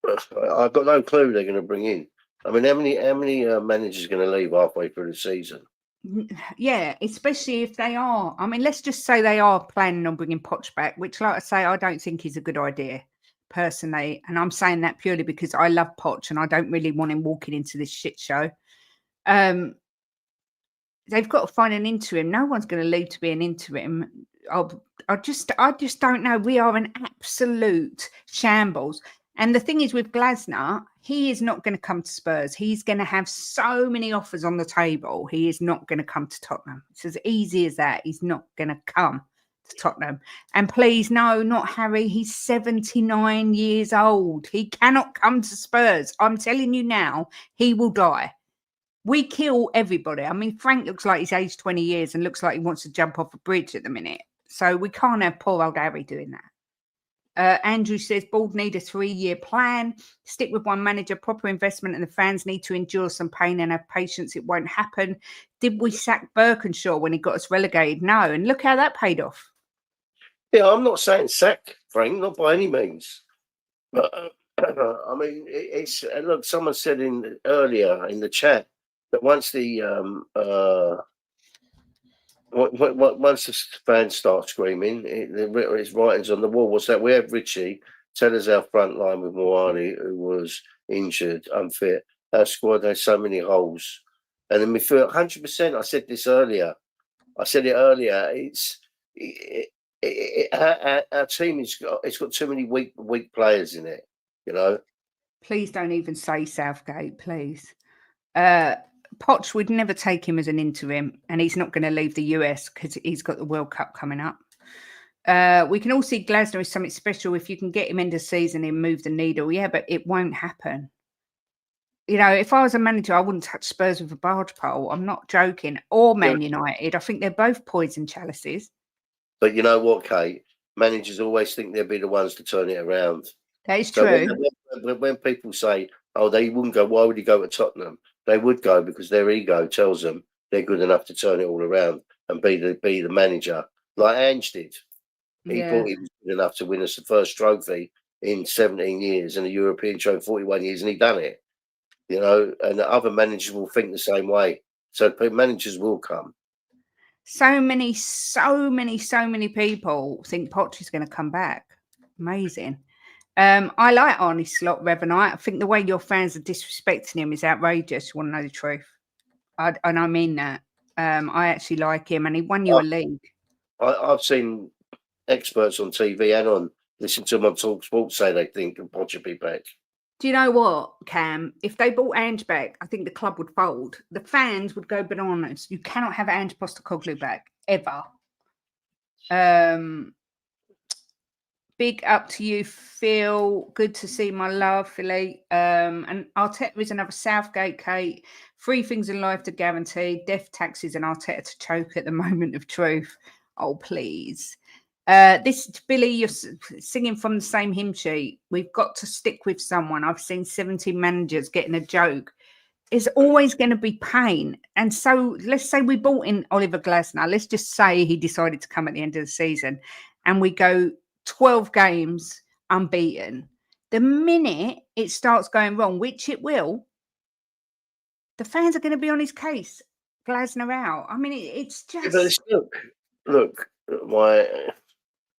Speaker 3: I've got no clue they're going to bring in. I mean, how many managers are going to leave halfway through the season?
Speaker 2: Yeah, especially if they are. I mean, let's just say they are planning on bringing Poch back, which, like I say, I don't think is a good idea personally. And I'm saying that purely because I love Poch and I don't really want him walking into this shit show. They've got to find an interim. No one's going to leave to be an interim. I just don't know. We are an absolute shambles. And the thing is with Glasner, he is not going to come to Spurs. He's going to have so many offers on the table. He is not going to come to Tottenham. It's as easy as that. He's not going to come to Tottenham. And please, no, not Harry. He's 79 years old. He cannot come to Spurs. I'm telling you now, he will die. We kill everybody. I mean, Frank looks like he's aged 20 years and looks like he wants to jump off a bridge at the minute. So we can't have poor old Harry doing that. Andrew says, Board need a 3-year plan. Stick with one manager, proper investment, and the fans need to endure some pain and have patience. It won't happen. Did we sack Birkinshaw when he got us relegated? No. And look how that paid off.
Speaker 3: Yeah, I'm not saying sack Frank, not by any means. But I mean, it's look. Someone said earlier in the chat that once once the fans start screaming, it's writings on the wall. What's that? We have Richie tell us our front line with Moani, who was injured, unfit. Our squad has so many holes, and then we feel 100%. I said this earlier. I said it earlier. Our team it's got too many weak players in it. You know.
Speaker 2: Please don't even say Southgate, please. Poch would never take him as an interim, and he's not going to leave the US because he's got the World Cup coming up. We can all see Glasner as something special. If you can get him into the season and move the needle, yeah, but it won't happen. You know, if I was a manager, I wouldn't touch Spurs with a barge pole. I'm not joking. Or Man United. I think they're both poison chalices.
Speaker 3: But you know what, Kate? Managers always think they'll be the ones to turn it around.
Speaker 2: That is true.
Speaker 3: When people say, oh, they wouldn't go, why would he go to Tottenham? They would go because their ego tells them they're good enough to turn it all around and be the manager, like Ange did. He thought he was good enough to win us the first trophy in 17 years and a European trophy 41 years, and he done it. You know, and the other managers will think the same way. So managers will come.
Speaker 2: So many people think Poch is going to come back. Amazing. I like Arne Slot, Revenite. I think the way your fans are disrespecting him is outrageous. You want to know the truth? And I mean that. I actually like him, and he won you a league.
Speaker 3: I've seen experts on TV and listen to them on Talk Sports say they think Poch will be back.
Speaker 2: Do you know what, Cam? If they brought Ange back, I think the club would fold. The fans would go bananas. You cannot have Ange Postecoglou back, ever. Big up to you, Phil. Good to see my love, Philly. And Arteta is another Southgate, Kate. 3 things in life to guarantee: death, taxes, and Arteta to choke at the moment of truth. Oh, please. This Billy, you're singing from the same hymn sheet. We've got to stick with someone. I've seen 17 managers getting a joke. is always going to be pain. And so let's say we bought in Oliver Glasner. Let's just say he decided to come at the end of the season and we go 12 games unbeaten. The minute it starts going wrong, which it will, the fans are going to be on his case. Glasner out. I mean, it's
Speaker 3: Yeah,
Speaker 2: just...
Speaker 3: but look,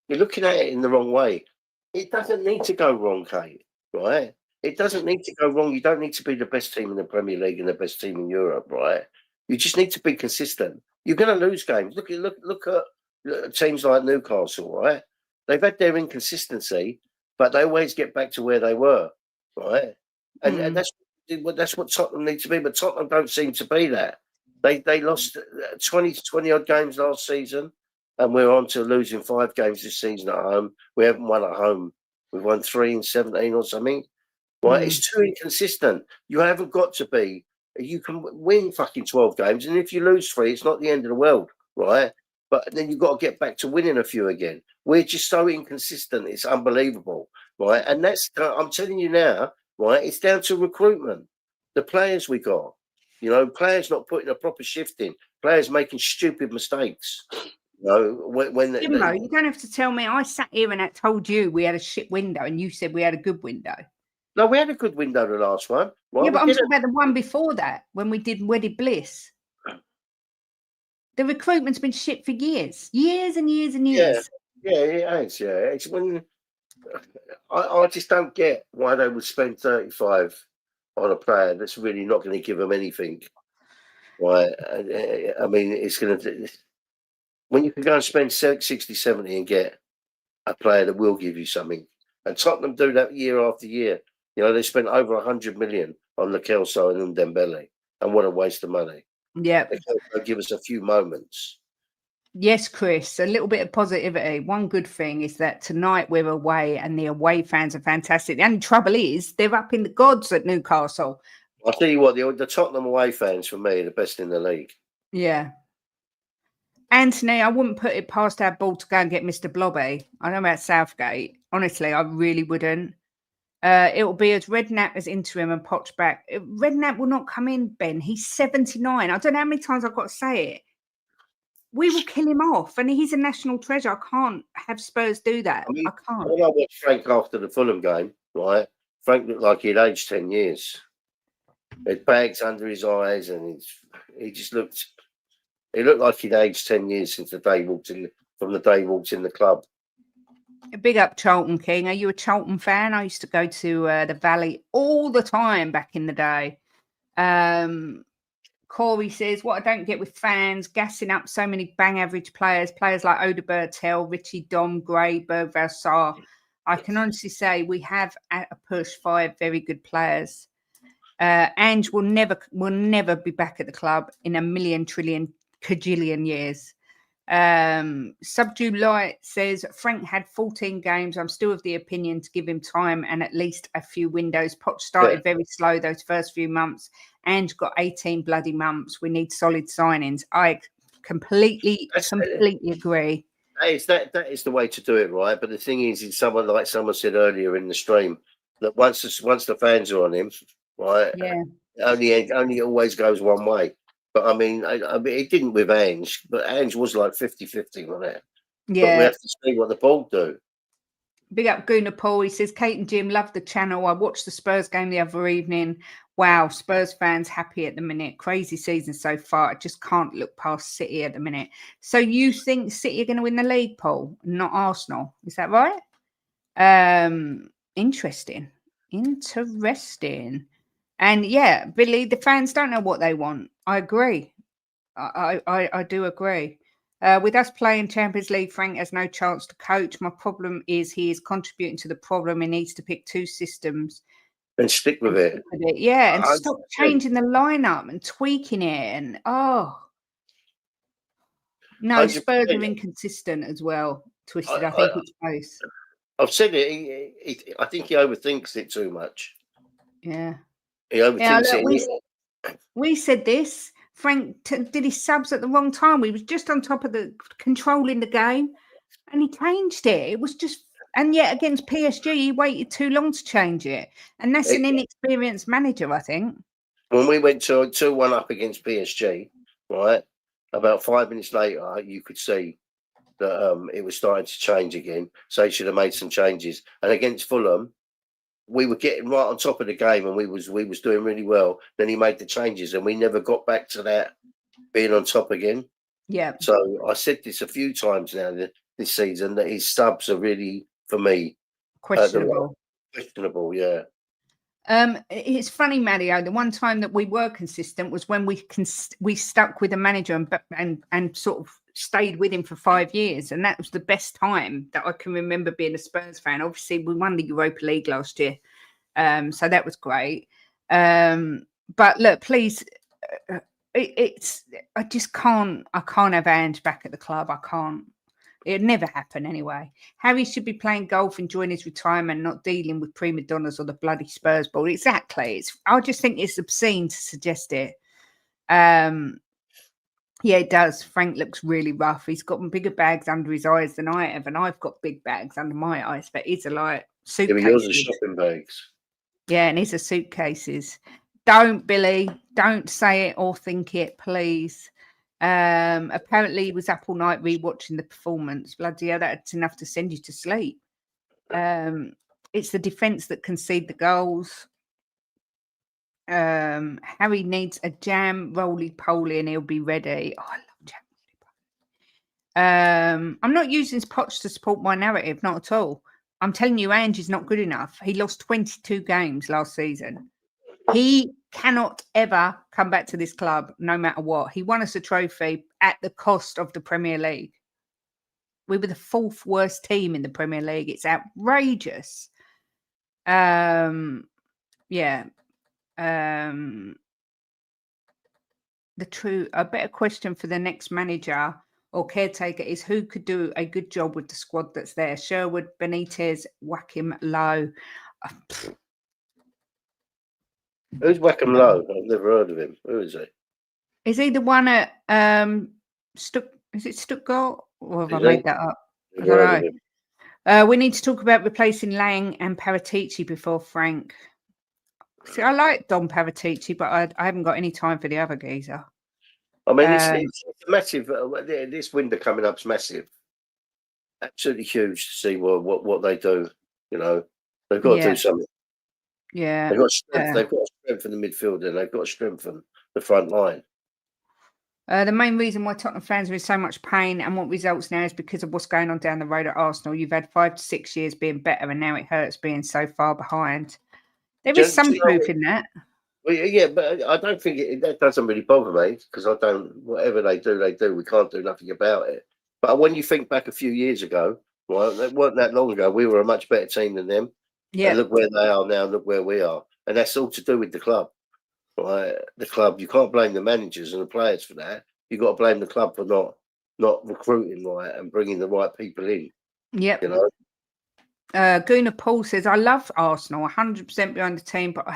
Speaker 3: you're looking at it in the wrong way. It doesn't need to go wrong, Kate, right? It doesn't need to go wrong. You don't need to be the best team in the Premier League and the best team in Europe, right? You just need to be consistent. You're going to lose games. Look at teams like Newcastle, right? They've had their inconsistency, but they always get back to where they were, right? And that's what Tottenham need to be. But Tottenham don't seem to be that. They lost 20 odd games last season, and we're on to losing 5 games this season at home. We haven't won at home. We've won 3 in 17 or something. Right? It's too inconsistent. You haven't got to be. You can win fucking 12 games, and if you lose 3, it's not the end of the world, right? But then you've got to get back to winning a few again. We're just so inconsistent. It's unbelievable, right? And that's, I'm telling you now, right? It's down to recruitment. The players we got. You know, players not putting a proper shift in. Players making stupid mistakes. You know, when
Speaker 2: Jimbo, you don't have to tell me. I sat here and I told you we had a shit window, and you said we had a good window.
Speaker 3: No, we had a good window the last one. Right?
Speaker 2: Yeah, but I'm talking about the one before that when we did Wedded Bliss. The recruitment's been shit for years and years and years.
Speaker 3: Yeah, it has. Yeah, it's when I just don't get why they would spend 35 on a player that's really not going to give them anything. Right? I mean, it's going to. When you can go and spend 60, 70 and get a player that will give you something, and Tottenham do that year after year. You know, they spent over 100 million on Lo Celso and Dembele, and what a waste of money.
Speaker 2: Yeah,
Speaker 3: they give us a few moments.
Speaker 2: Yes, Chris, a little bit of positivity. One good thing is that tonight we're away and the away fans are fantastic. The only trouble is they're up in the gods at Newcastle.
Speaker 3: I'll tell you what, the Tottenham away fans, for me, are the best in the league.
Speaker 2: Yeah. Anthony, I wouldn't put it past our ball to go and get Mr. Blobby. I know about Southgate. Honestly, I really wouldn't. It will be as Redknapp as interim and Poch back. Redknapp will not come in, Ben. He's 79. I don't know how many times I've got to say it. We will kill him off, and he's a national treasure. I can't have Spurs do that. I can't.
Speaker 3: When I watched Frank after the Fulham game, right? Frank looked like he'd aged 10 years. He had bags under his eyes, and he just looked. He looked like he'd aged 10 years since the day he walked in. From the day he walked in the club.
Speaker 2: Big up Charlton King. Are you a Charlton fan? I used to go to the Valley all the time back in the day. Corey says, what I don't get with fans gassing up so many bang average players like Oda Bertel, Richie Dom, Gray, Bergvall, Sarr. I can honestly say we have at a push 5 very good players. Ange will never be back at the club in a million, trillion, cajillion years. Subdue Light says Frank had 14 games. I'm still of the opinion to give him time and at least a few windows. Poch started very slow those first few months and got 18 bloody months. We need solid signings. I completely agree.
Speaker 3: That is the way to do it, right? But the thing is someone said earlier in the stream that once the fans are on him, right?
Speaker 2: Yeah.
Speaker 3: Only always goes one way. But I mean, it didn't with Ange, but Ange was like 50-50 on it.
Speaker 2: Yeah.
Speaker 3: But we have to see what the ball do.
Speaker 2: Big up Gunnar Paul. He says, Kate and Jim love the channel. I watched the Spurs game the other evening. Wow, Spurs fans happy at the minute. Crazy season so far. I just can't look past City at the minute. So you think City are going to win the league, Paul, not Arsenal? Is that right? Interesting. And yeah, Billy, the fans don't know what they want. I agree. I do agree. With us playing Champions League, Frank has no chance to coach. My problem is he is contributing to the problem. He needs to pick 2 systems.
Speaker 3: And stick with it.
Speaker 2: Yeah, and stop changing the lineup and tweaking it. And, No, 100%. Spurs are inconsistent as well. Twisted, I think it's both.
Speaker 3: I've said it. I think he overthinks it too much.
Speaker 2: Yeah.
Speaker 3: He overthinks
Speaker 2: it. We said this. Frank did his subs at the wrong time. We was just on top of the controlling the game, and he changed it. It was just, and yet against PSG, he waited too long to change it, and that's an inexperienced manager, I think.
Speaker 3: When we went 2-1 up against PSG, right? About 5 minutes later, you could see that it was starting to change again. So he should have made some changes. And against Fulham, we were getting right on top of the game, and we was doing really well. Then he made the changes, and we never got back to that being on top again.
Speaker 2: Yeah.
Speaker 3: So I said this a few times now this season that his subs are really, for me,
Speaker 2: Questionable.
Speaker 3: Questionable, yeah.
Speaker 2: It's funny, Mario. The one time that we were consistent was when we stuck with the manager and sort of stayed with him for 5 years, and that was the best time that I can remember being a Spurs fan. Obviously, we won the Europa League last year, so that was great. But look, please, I just can't. I can't have Ange back at the club. I can't. It'd never happen anyway. Harry should be playing golf, enjoying his retirement, not dealing with prima donnas or the bloody Spurs ball. Exactly. I just think it's obscene to suggest it. Yeah, it does. Frank looks really rough. He's got bigger bags under his eyes than I have, and I've got big bags under my eyes, but he's a like suitcases.
Speaker 3: Yeah, but yours are shopping bags.
Speaker 2: Yeah, and his are suitcases. Don't, Billy. Don't say it or think it, please. Apparently he was up all night rewatching the performance. Bloody hell, that's enough to send you to sleep. It's the defense that concede the goals. Harry needs a jam roly-poly and he'll be ready. Oh, I love jam roly-poly. I'm not using Poch to support my narrative, not at all. I'm telling you, Ange is not good enough. He lost 22 games last season. He cannot ever come back to this club, no matter what. He won us a trophy at the cost of the Premier League. We were the 4th worst team in the Premier League. It's outrageous. Yeah. A better question for the next manager or caretaker is who could do a good job with the squad that's there. Sherwood, Benitez, whack him low.
Speaker 3: Who's Wackham Low? I've never heard of him. Who is he?
Speaker 2: Is he the one at is it Stuttgart? Or have I made that up? I don't know. We need to talk about replacing Lang and Paratici before Frank. See, I like Don Paratici, but I haven't got any time for the other geezer.
Speaker 3: I mean, it's massive. This window coming up is massive. Absolutely huge to see what they do. You know, they've got to do something.
Speaker 2: Yeah,
Speaker 3: they've got strength. They've got to strengthen the midfield, and they've got to strengthen the front line.
Speaker 2: The main reason why Tottenham fans are in so much pain and want results now is because of what's going on down the road at Arsenal. You've had 5 to 6 years being better, and now it hurts being so far behind. There is some truth in that.
Speaker 3: Well, yeah, but I don't think that doesn't really bother me because I don't. Whatever they do. We can't do nothing about it. But when you think back a few years ago, well, it wasn't that long ago. We were a much better team than them. Yeah. And look where they are now. Look where we are, and that's all to do with the club. Right? The club. You can't blame the managers and the players for that. You got to blame the club for not recruiting right and bringing the right people in.
Speaker 2: Yep.
Speaker 3: You know.
Speaker 2: Gunnar Paul says, I love Arsenal, 100% behind the team, but I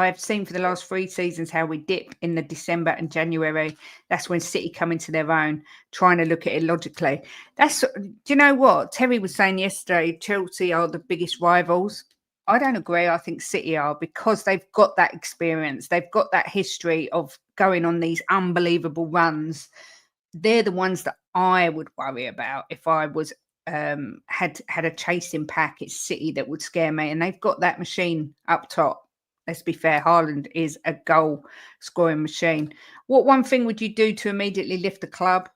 Speaker 2: have seen for the last 3 seasons how we dip in the December and January. That's when City come into their own, trying to look at it logically. Do you know what? Terry was saying yesterday, Chelsea are the biggest rivals. I don't agree. I think City are because they've got that experience. They've got that history of going on these unbelievable runs. They're the ones that I would worry about if I was had a chasing pack. It's City that would scare me, and they've got that machine up top. Let's be fair, Haaland is a goal scoring machine. What one thing would you do to immediately lift the club?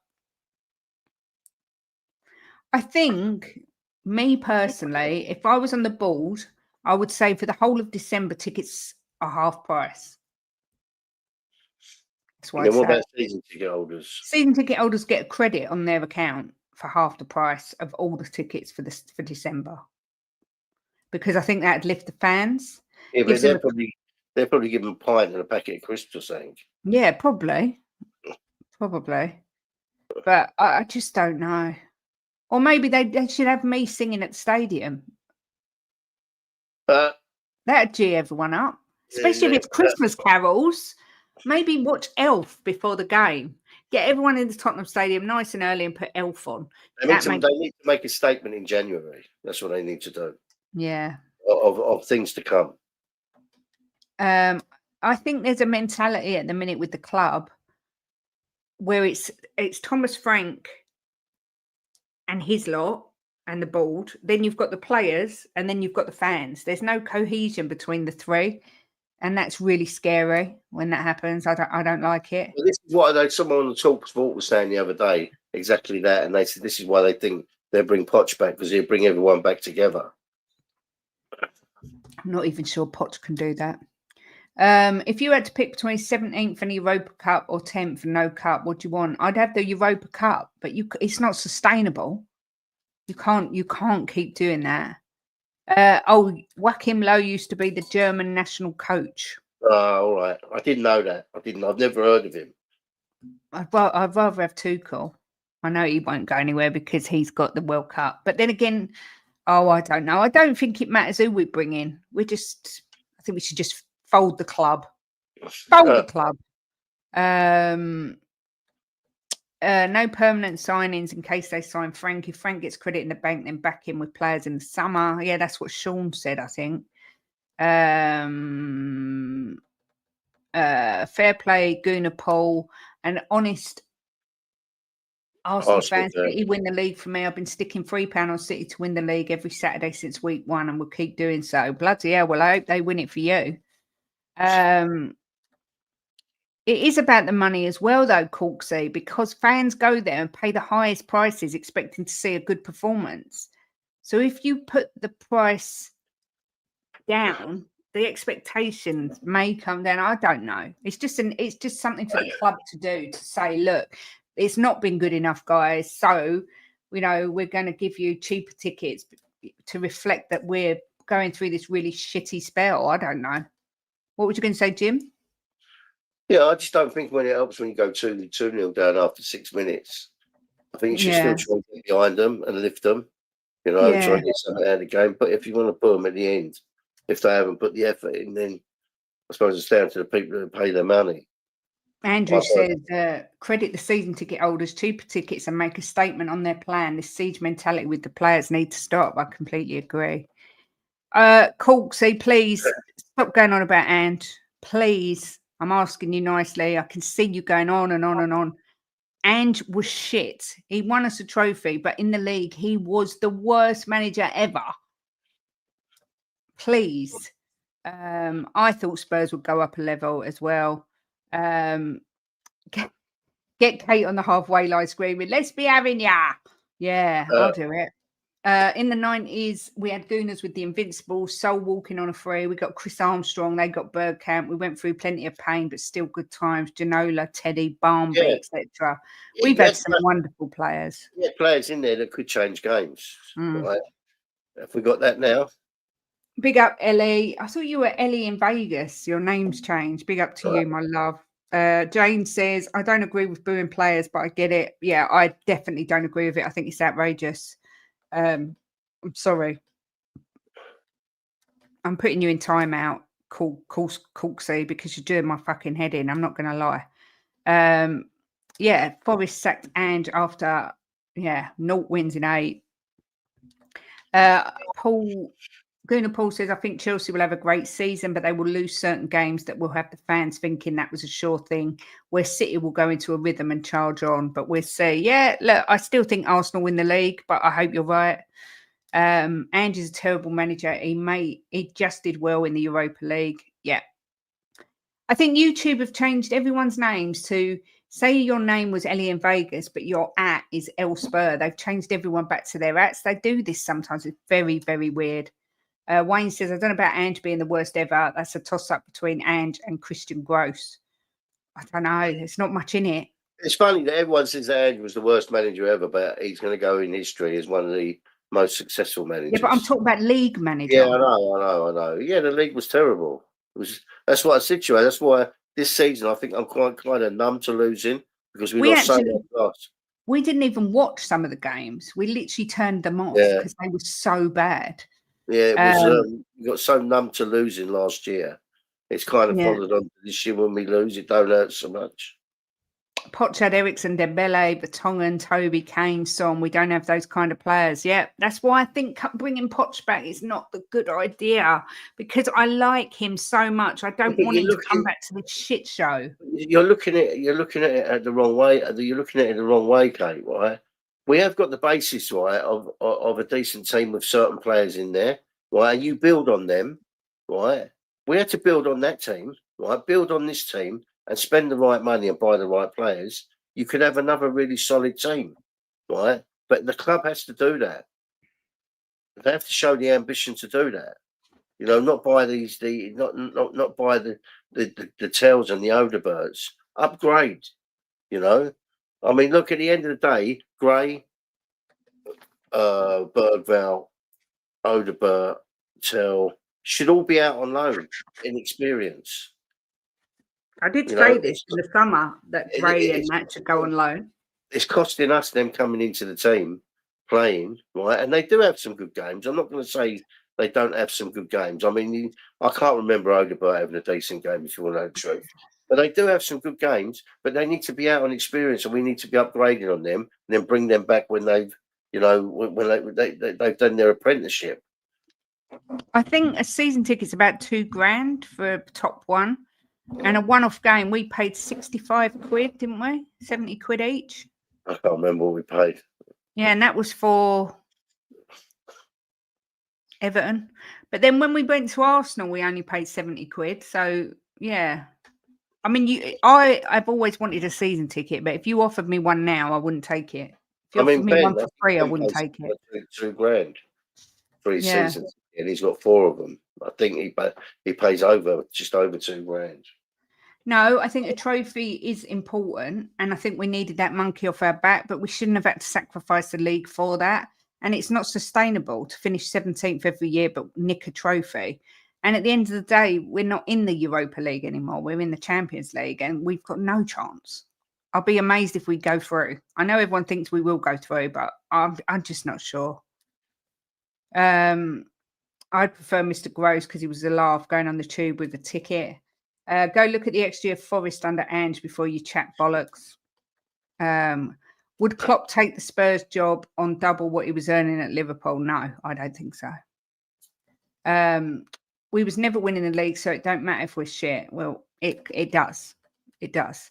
Speaker 2: I think, me personally, if I was on the board, I would say for the whole of December, tickets are half price. That's why.
Speaker 3: What about season ticket holders?
Speaker 2: Season ticket holders get a credit on their account for half the price of all the tickets for December, because I think that'd lift the fans.
Speaker 3: Yeah, but they're probably giving a pint and a packet of crisps or something.
Speaker 2: Yeah, probably. But I just don't know. Or maybe they should have me singing at the stadium. That'd gee everyone up, especially if it's Christmas carols. Maybe watch Elf before the game. Get everyone in the Tottenham Stadium nice and early and put Elf on.
Speaker 3: They need to make a statement in January. That's what they need to do.
Speaker 2: Yeah.
Speaker 3: Of things to come.
Speaker 2: I think there's a mentality at the minute with the club where it's Thomas Frank and his lot and the board. Then you've got the players, and then you've got the fans. There's no cohesion between the three, and that's really scary when that happens. I don't like it.
Speaker 3: Well, this is what someone on the Talk Sport was saying the other day. Exactly that, and they said this is why they think they'll bring Poch back, because he'll bring everyone back together.
Speaker 2: I'm not even sure Poch can do that. If you had to pick between 17th and Europa Cup or 10th and no cup, what do you want? I'd have the Europa Cup, but it's not sustainable. You can't keep doing that. Joachim Low used to be the German national coach.
Speaker 3: Oh, all right. I didn't know that. I've never heard of him.
Speaker 2: I'd rather have Tuchel. I know he won't go anywhere because he's got the World Cup. But then again, I don't know. I don't think it matters who we bring in. I think we should just fold the club. The club. No permanent signings in case they sign Frank. If Frank gets credit in the bank, then back in with players in the summer. Yeah, that's what Sean said, I think. Fair play, Gunnar Paul, and honest Arsenal fans. City win the league for me. I've been sticking £3 on City to win the league every Saturday since week 1, and we'll keep doing so. Bloody hell! Well, I hope they win it for you. It is about the money as well, though, Corksey, because fans go there and pay the highest prices expecting to see a good performance. So if you put the price down, the expectations may come down. I don't know. It's just something for the club to do, to say, look, it's not been good enough, guys. So, we're going to give you cheaper tickets to reflect that we're going through this really shitty spell. I don't know. What were you going to say, Jim?
Speaker 3: Yeah, I just don't think when it helps when you go 2-0 down after 6 minutes. I think you should still try and get behind them and lift them, try and get something out of the game. But if you want to put them at the end, if they haven't put the effort in, then I suppose it's down to the people who pay their money.
Speaker 2: Andrew says, credit the season ticket holders, cheaper tickets and make a statement on their plan. This siege mentality with the players need to stop. I completely agree. Corksy, please stop going on about Ant. Please. I'm asking you nicely. I can see you going on and on and on. And was shit. He won us a trophy, but in the league, he was the worst manager ever. Please. I thought Spurs would go up a level as well. Get Kate on the halfway line screaming, let's be having ya. Yeah, I'll do it. In the 90s, we had Gooners with the Invincibles, Soul walking on a free. We got Chris Armstrong. They got Bergkamp. We went through plenty of pain, but still good times. Ginola, Teddy, Barnby, etc. We've had some wonderful players.
Speaker 3: Yeah, players in there that could change games. Right? Have we got that now?
Speaker 2: Big up, Ellie. I thought you were Ellie in Vegas. Your name's changed. Big up to you, my love. Jane says, I don't agree with booing players, but I get it. Yeah, I definitely don't agree with it. I think it's outrageous. I'm sorry. I'm putting you in timeout, Corksy, because you're doing my fucking head in. I'm not going to lie. Forest sacked and after, 0 wins in 8. Gunnar Paul says, I think Chelsea will have a great season, but they will lose certain games that will have the fans thinking that was a sure thing, where City will go into a rhythm and charge on. But we'll see. Yeah, look, I still think Arsenal win the league, but I hope you're right. Andy's a terrible manager. He just did well in the Europa League. Yeah. I think YouTube have changed everyone's names to say your name was Ellie in Vegas, but your @ is El Spur. They've changed everyone back to their @s. They do this sometimes. It's very, very weird. Wayne says, I don't know about Ange being the worst ever. That's a toss-up between Ange and Christian Gross. I don't know. There's not much in it.
Speaker 3: It's funny that everyone says that Ange was the worst manager ever, but he's going to go in history as one of the most successful managers.
Speaker 2: Yeah, but I'm talking about league manager.
Speaker 3: Yeah, I know. Yeah, the league was terrible. That's what I said to you. That's why this season I think I'm quite kind of numb to losing, because we lost so many last.
Speaker 2: We didn't even watch some of the games. We literally turned them off because they were so bad.
Speaker 3: Yeah, it was. We got so numb to losing last year. It's kind of followed on to this year. When we lose, it don't hurt so much.
Speaker 2: Poch had Ericsson, Dembele, Vertonghen, Toby, Kane, Son. We don't have those kind of players. Yeah, that's why I think bringing Poch back is not the good idea, because I like him so much. I don't want him to come back to this shit show.
Speaker 3: You're looking at it at the wrong way. You're looking at it the wrong way, Kate. Right? We have got the basis right of a decent team with certain players in there, right? And you build on them, right? We had to build on that team, right? Build on this team and spend the right money and buy the right players. You could have another really solid team, right? But the club has to do that. They have to show the ambition to do that. You know, not by not by the tails and the Oderbirds. Upgrade. You know, I mean, look, at the end of the day, Gray, Bergvall, Oderbert, Tell should all be out on loan in experience.
Speaker 2: I did say this in the summer that Gray and Matt should go on loan.
Speaker 3: It's costing us them coming into the team, playing, right? And they do have some good games. I'm not going to say they don't have some good games. I mean, I can't remember Odegaard having a decent game, if you want to know the truth. But they do have some good games, but they need to be out on experience, and we need to be upgrading on them, and then bring them back when they've, you know, when they've done their apprenticeship.
Speaker 2: I think a season ticket's about £2,000 for a top one, and a one-off game we paid 65 quid, didn't we? 70 quid each.
Speaker 3: I can't remember what we paid.
Speaker 2: Yeah, and that was for Everton. But then when we went to Arsenal, we only paid 70 quid. So yeah, I mean, I've always wanted a season ticket, but if you offered me one now, I wouldn't take it. If you offered me one for free, I wouldn't take it.
Speaker 3: £2,000 for his season, and he's got 4 of them. I think he pays just over £2,000.
Speaker 2: No, I think a trophy is important, and I think we needed that monkey off our back, but we shouldn't have had to sacrifice the league for that. And it's not sustainable to finish 17th every year but nick a trophy. And at the end of the day, we're not in the Europa League anymore. We're in the Champions League, and we've got no chance. I'll be amazed if we go through. I know everyone thinks we will go through, but I'm just not sure. I'd prefer Mr. Gross because he was a laugh going on the tube with the ticket. Go look at the XG of Forest under Ange before you chat bollocks. Would Klopp take the Spurs job on double what he was earning at Liverpool? No, I don't think so. We was never winning the league, so it don't matter if we're shit. Well, it does. It does.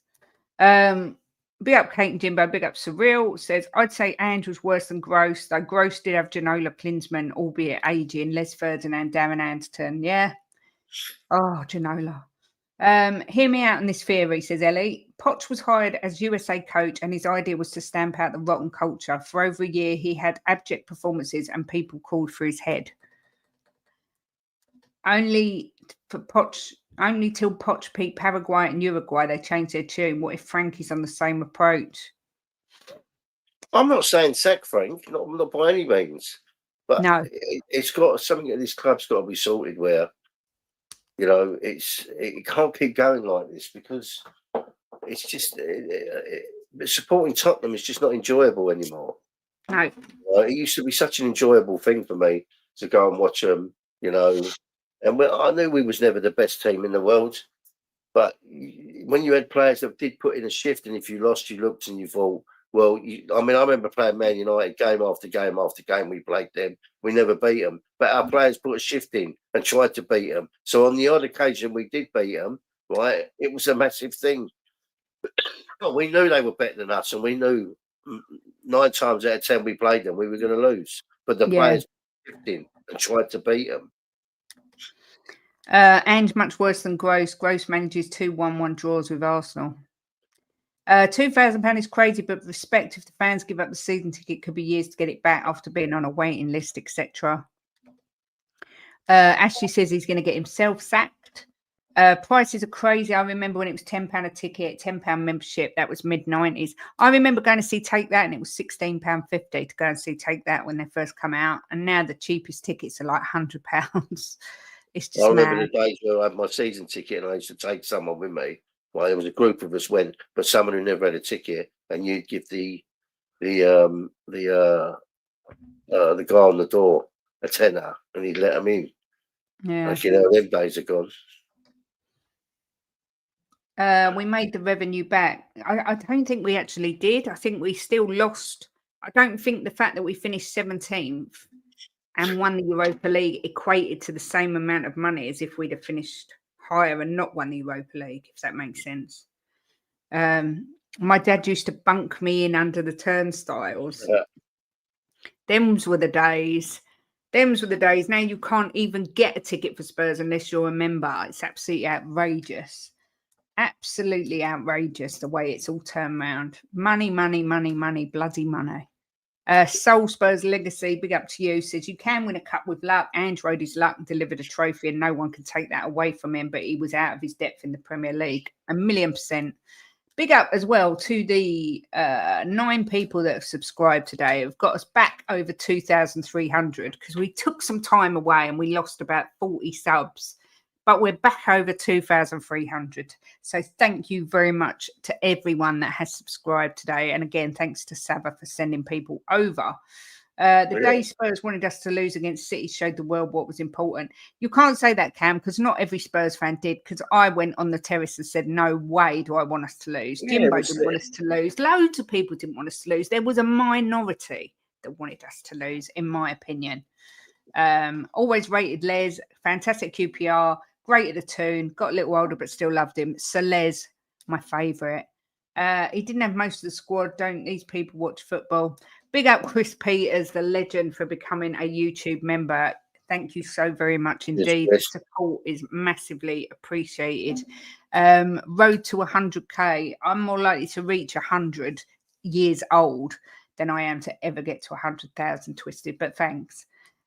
Speaker 2: Big up Kate Jimbo, big up Surreal. Says, I'd say Ange was worse than Gross, though Gross did have Ginola, Klinsmann, albeit aging, Les Ferdinand, Darren Anderton. Yeah. Oh, Ginola. Hear me out on this theory, says Ellie. Poch was hired as USA coach, and his idea was to stamp out the rotten culture. For over a year, he had abject performances and people called for his head. Only till Poch beat Paraguay and Uruguay, they changed their tune. What if Frankie's on the same approach?
Speaker 3: I'm not saying sack Frank, not by any means. But
Speaker 2: no,
Speaker 3: it's got something that this club's got to be sorted where, you know, it can't keep going like this, because it's just supporting Tottenham is just not enjoyable anymore.
Speaker 2: No,
Speaker 3: it used to be such an enjoyable thing for me to go and watch them, you know. And I knew we was never the best team in the world, but when you had players that did put in a shift, and if you lost, you looked and you thought, well, I remember playing Man United game after game after game. We played them. We never beat them. But our players put a shift in and tried to beat them. So on the odd occasion we did beat them, right, it was a massive thing. But we knew they were better than us, and we knew 9 times out of 10 we played them, we were going to lose. But the players put a shift in and tried to beat them.
Speaker 2: And much worse than Gross. Gross manages 2-1-1 draws with Arsenal. £2,000 is crazy, but respect if the fans give up the season ticket, could be years to get it back after being on a waiting list, etc. Ashley says he's going to get himself sacked. Prices are crazy. I remember when it was £10 a ticket, £10 membership. That was mid-90s. I remember going to see Take That, and it was £16.50 to go and see Take That when they first come out. And now the cheapest tickets are like £100. It's just
Speaker 3: I remember
Speaker 2: mad.
Speaker 3: the days where I had my season ticket and I used to take someone with me. Well, there was a group of us went, but someone who never had a ticket, and you'd give the guy on the door a tenner, and he'd let them in.
Speaker 2: Yeah,
Speaker 3: Like, you know, them days are gone.
Speaker 2: We made the revenue back. I don't think we actually did. I think we still lost. I don't think the fact that we finished 17th and won the Europa League equated to the same amount of money as if we'd have finished higher and not won the Europa League, if that makes sense. My dad used to bunk me in under the turnstiles.
Speaker 3: Yeah.
Speaker 2: Them's were the days. Them's were the days. Now you can't even get a ticket for Spurs unless you're a member. It's absolutely outrageous. Absolutely outrageous the way it's all turned around. Money, money, money, money, bloody money. Soul Spurs Legacy, big up to you, says you can win a cup with luck. Ange rode his luck and delivered a trophy, and no one can take that away from him, but he was out of his depth in the Premier League. 1,000,000%. Big up as well to the 9 people that have subscribed today. Have got us back over 2,300 because we took some time away and we lost about 40 subs. But we're back over 2,300. So thank you very much to everyone that has subscribed today. And again, thanks to Saba for sending people over. The day Spurs wanted us to lose against City showed the world what was important. You can't say that, Cam, because not every Spurs fan did, because I went on the terrace and said, no way do I want us to lose. Jimbo didn't want us to lose. Loads of people didn't want us to lose. There was a minority that wanted us to lose, in my opinion. Always rated Les, fantastic QPR, great at the tune, got a little older but still loved him. So Les, my favourite. He didn't have most of the squad. Don't these people watch football? Big up Chris Peters, the legend, for becoming a YouTube member. Thank you so very much indeed.
Speaker 3: Yes.
Speaker 2: The support is massively appreciated. Road to 100k. I'm more likely to reach 100 years old than I am to ever get to 100,000 twisted, but thanks.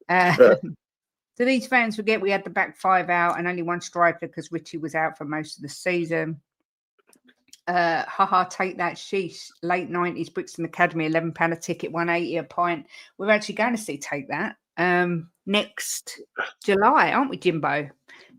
Speaker 2: Do these fans forget we had the back 5 out and only one striker because Richie was out for most of the season? Take that, sheesh. Late 90s, Brixton Academy, £11 a ticket, 180 a pint. We're actually going to see Take That next July, aren't we, Jimbo? To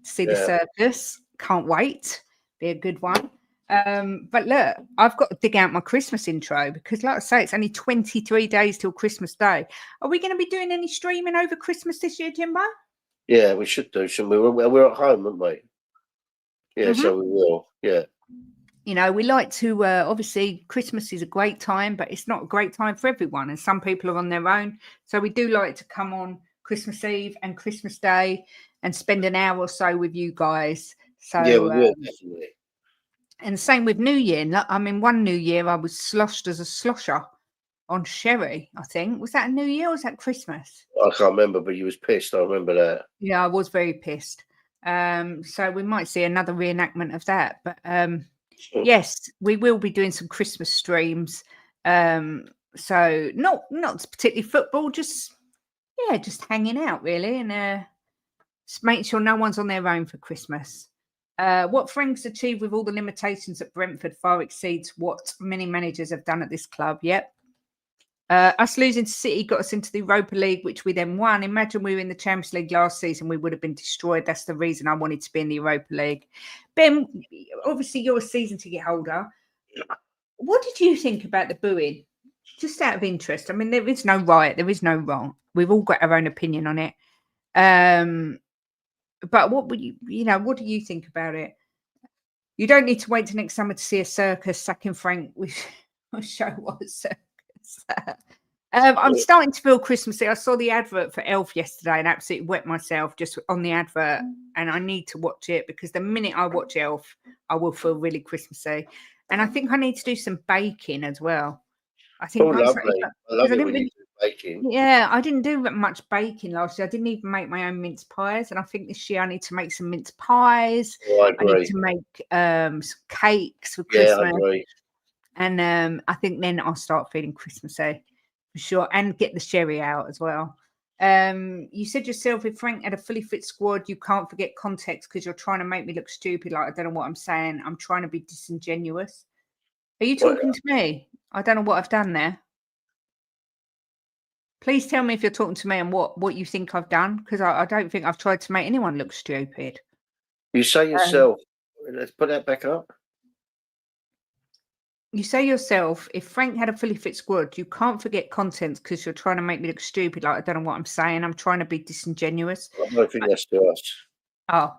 Speaker 2: see the circus. Can't wait. Be a good one. But look, I've got to dig out my Christmas intro because, like I say, it's only 23 days till Christmas Day. Are we going to be doing any streaming over Christmas this year, Jimbo? Yeah,
Speaker 3: we should do, shouldn't we? We're at home, aren't we? Yeah, so we will. Yeah.
Speaker 2: You know, we like to, obviously, Christmas is a great time, but it's not a great time for everyone. And some people are on their own. So we do like to come on Christmas Eve and Christmas Day and spend an hour or so with you guys. So,
Speaker 3: yeah, we will, definitely.
Speaker 2: And same with New Year. I mean, one New Year I was sloshed as a slosher on sherry, I think. Was that a New Year or was that Christmas?
Speaker 3: I can't remember, but you was pissed. I remember that.
Speaker 2: Yeah, I was very pissed. So we might see another reenactment of that. But yes, we will be doing some Christmas streams. So not particularly football, just hanging out really, and just making sure no one's on their own for Christmas. What Frank's achieved with all the limitations at Brentford far exceeds what many managers have done at this club. Yep. Us losing to City got us into the Europa League, which we then won. Imagine we were in the Champions League last season, we would have been destroyed. That's the reason I wanted to be in the Europa League. Ben, obviously you're a season ticket holder. What did you think about the booing? Just out of interest. I mean, there is no right, there is no wrong. We've all got our own opinion on it. But what would what do you think about it? You don't need to wait till next summer to see a circus sacking Frank. Which show was circus. I'm starting to feel Christmassy. I saw the advert for Elf yesterday and absolutely wet myself just on the advert. And I need to watch it because the minute I watch Elf, I will feel really Christmassy. And I think I need to do some baking as well. I think
Speaker 3: lovely. I love it when you do baking.
Speaker 2: Yeah, I didn't do much baking last year. I didn't even make my own mince pies. And I think this year I need to make some mince pies.
Speaker 3: Oh, I agree.
Speaker 2: I need to make some cakes for Christmas.
Speaker 3: Yeah, I agree.
Speaker 2: And I think then I'll start feeling Christmassy for sure, and get the sherry out as well. You said yourself, if Frank had a fully fit squad, you can't forget context because you're trying to make me look stupid. Like, I don't know what I'm saying. I'm trying to be disingenuous. Are you talking to me? I don't know what I've done there. Please tell me if you're talking to me and what you think I've done, because I don't think I've tried to make anyone look stupid.
Speaker 3: You say yourself, let's put that back up.
Speaker 2: You say yourself, if Frank had a fully fit squad, you can't forget contents because you're trying to make me look stupid. Like, I don't know what I'm saying. I'm trying to be disingenuous.
Speaker 3: I don't think that's to us.
Speaker 2: Oh,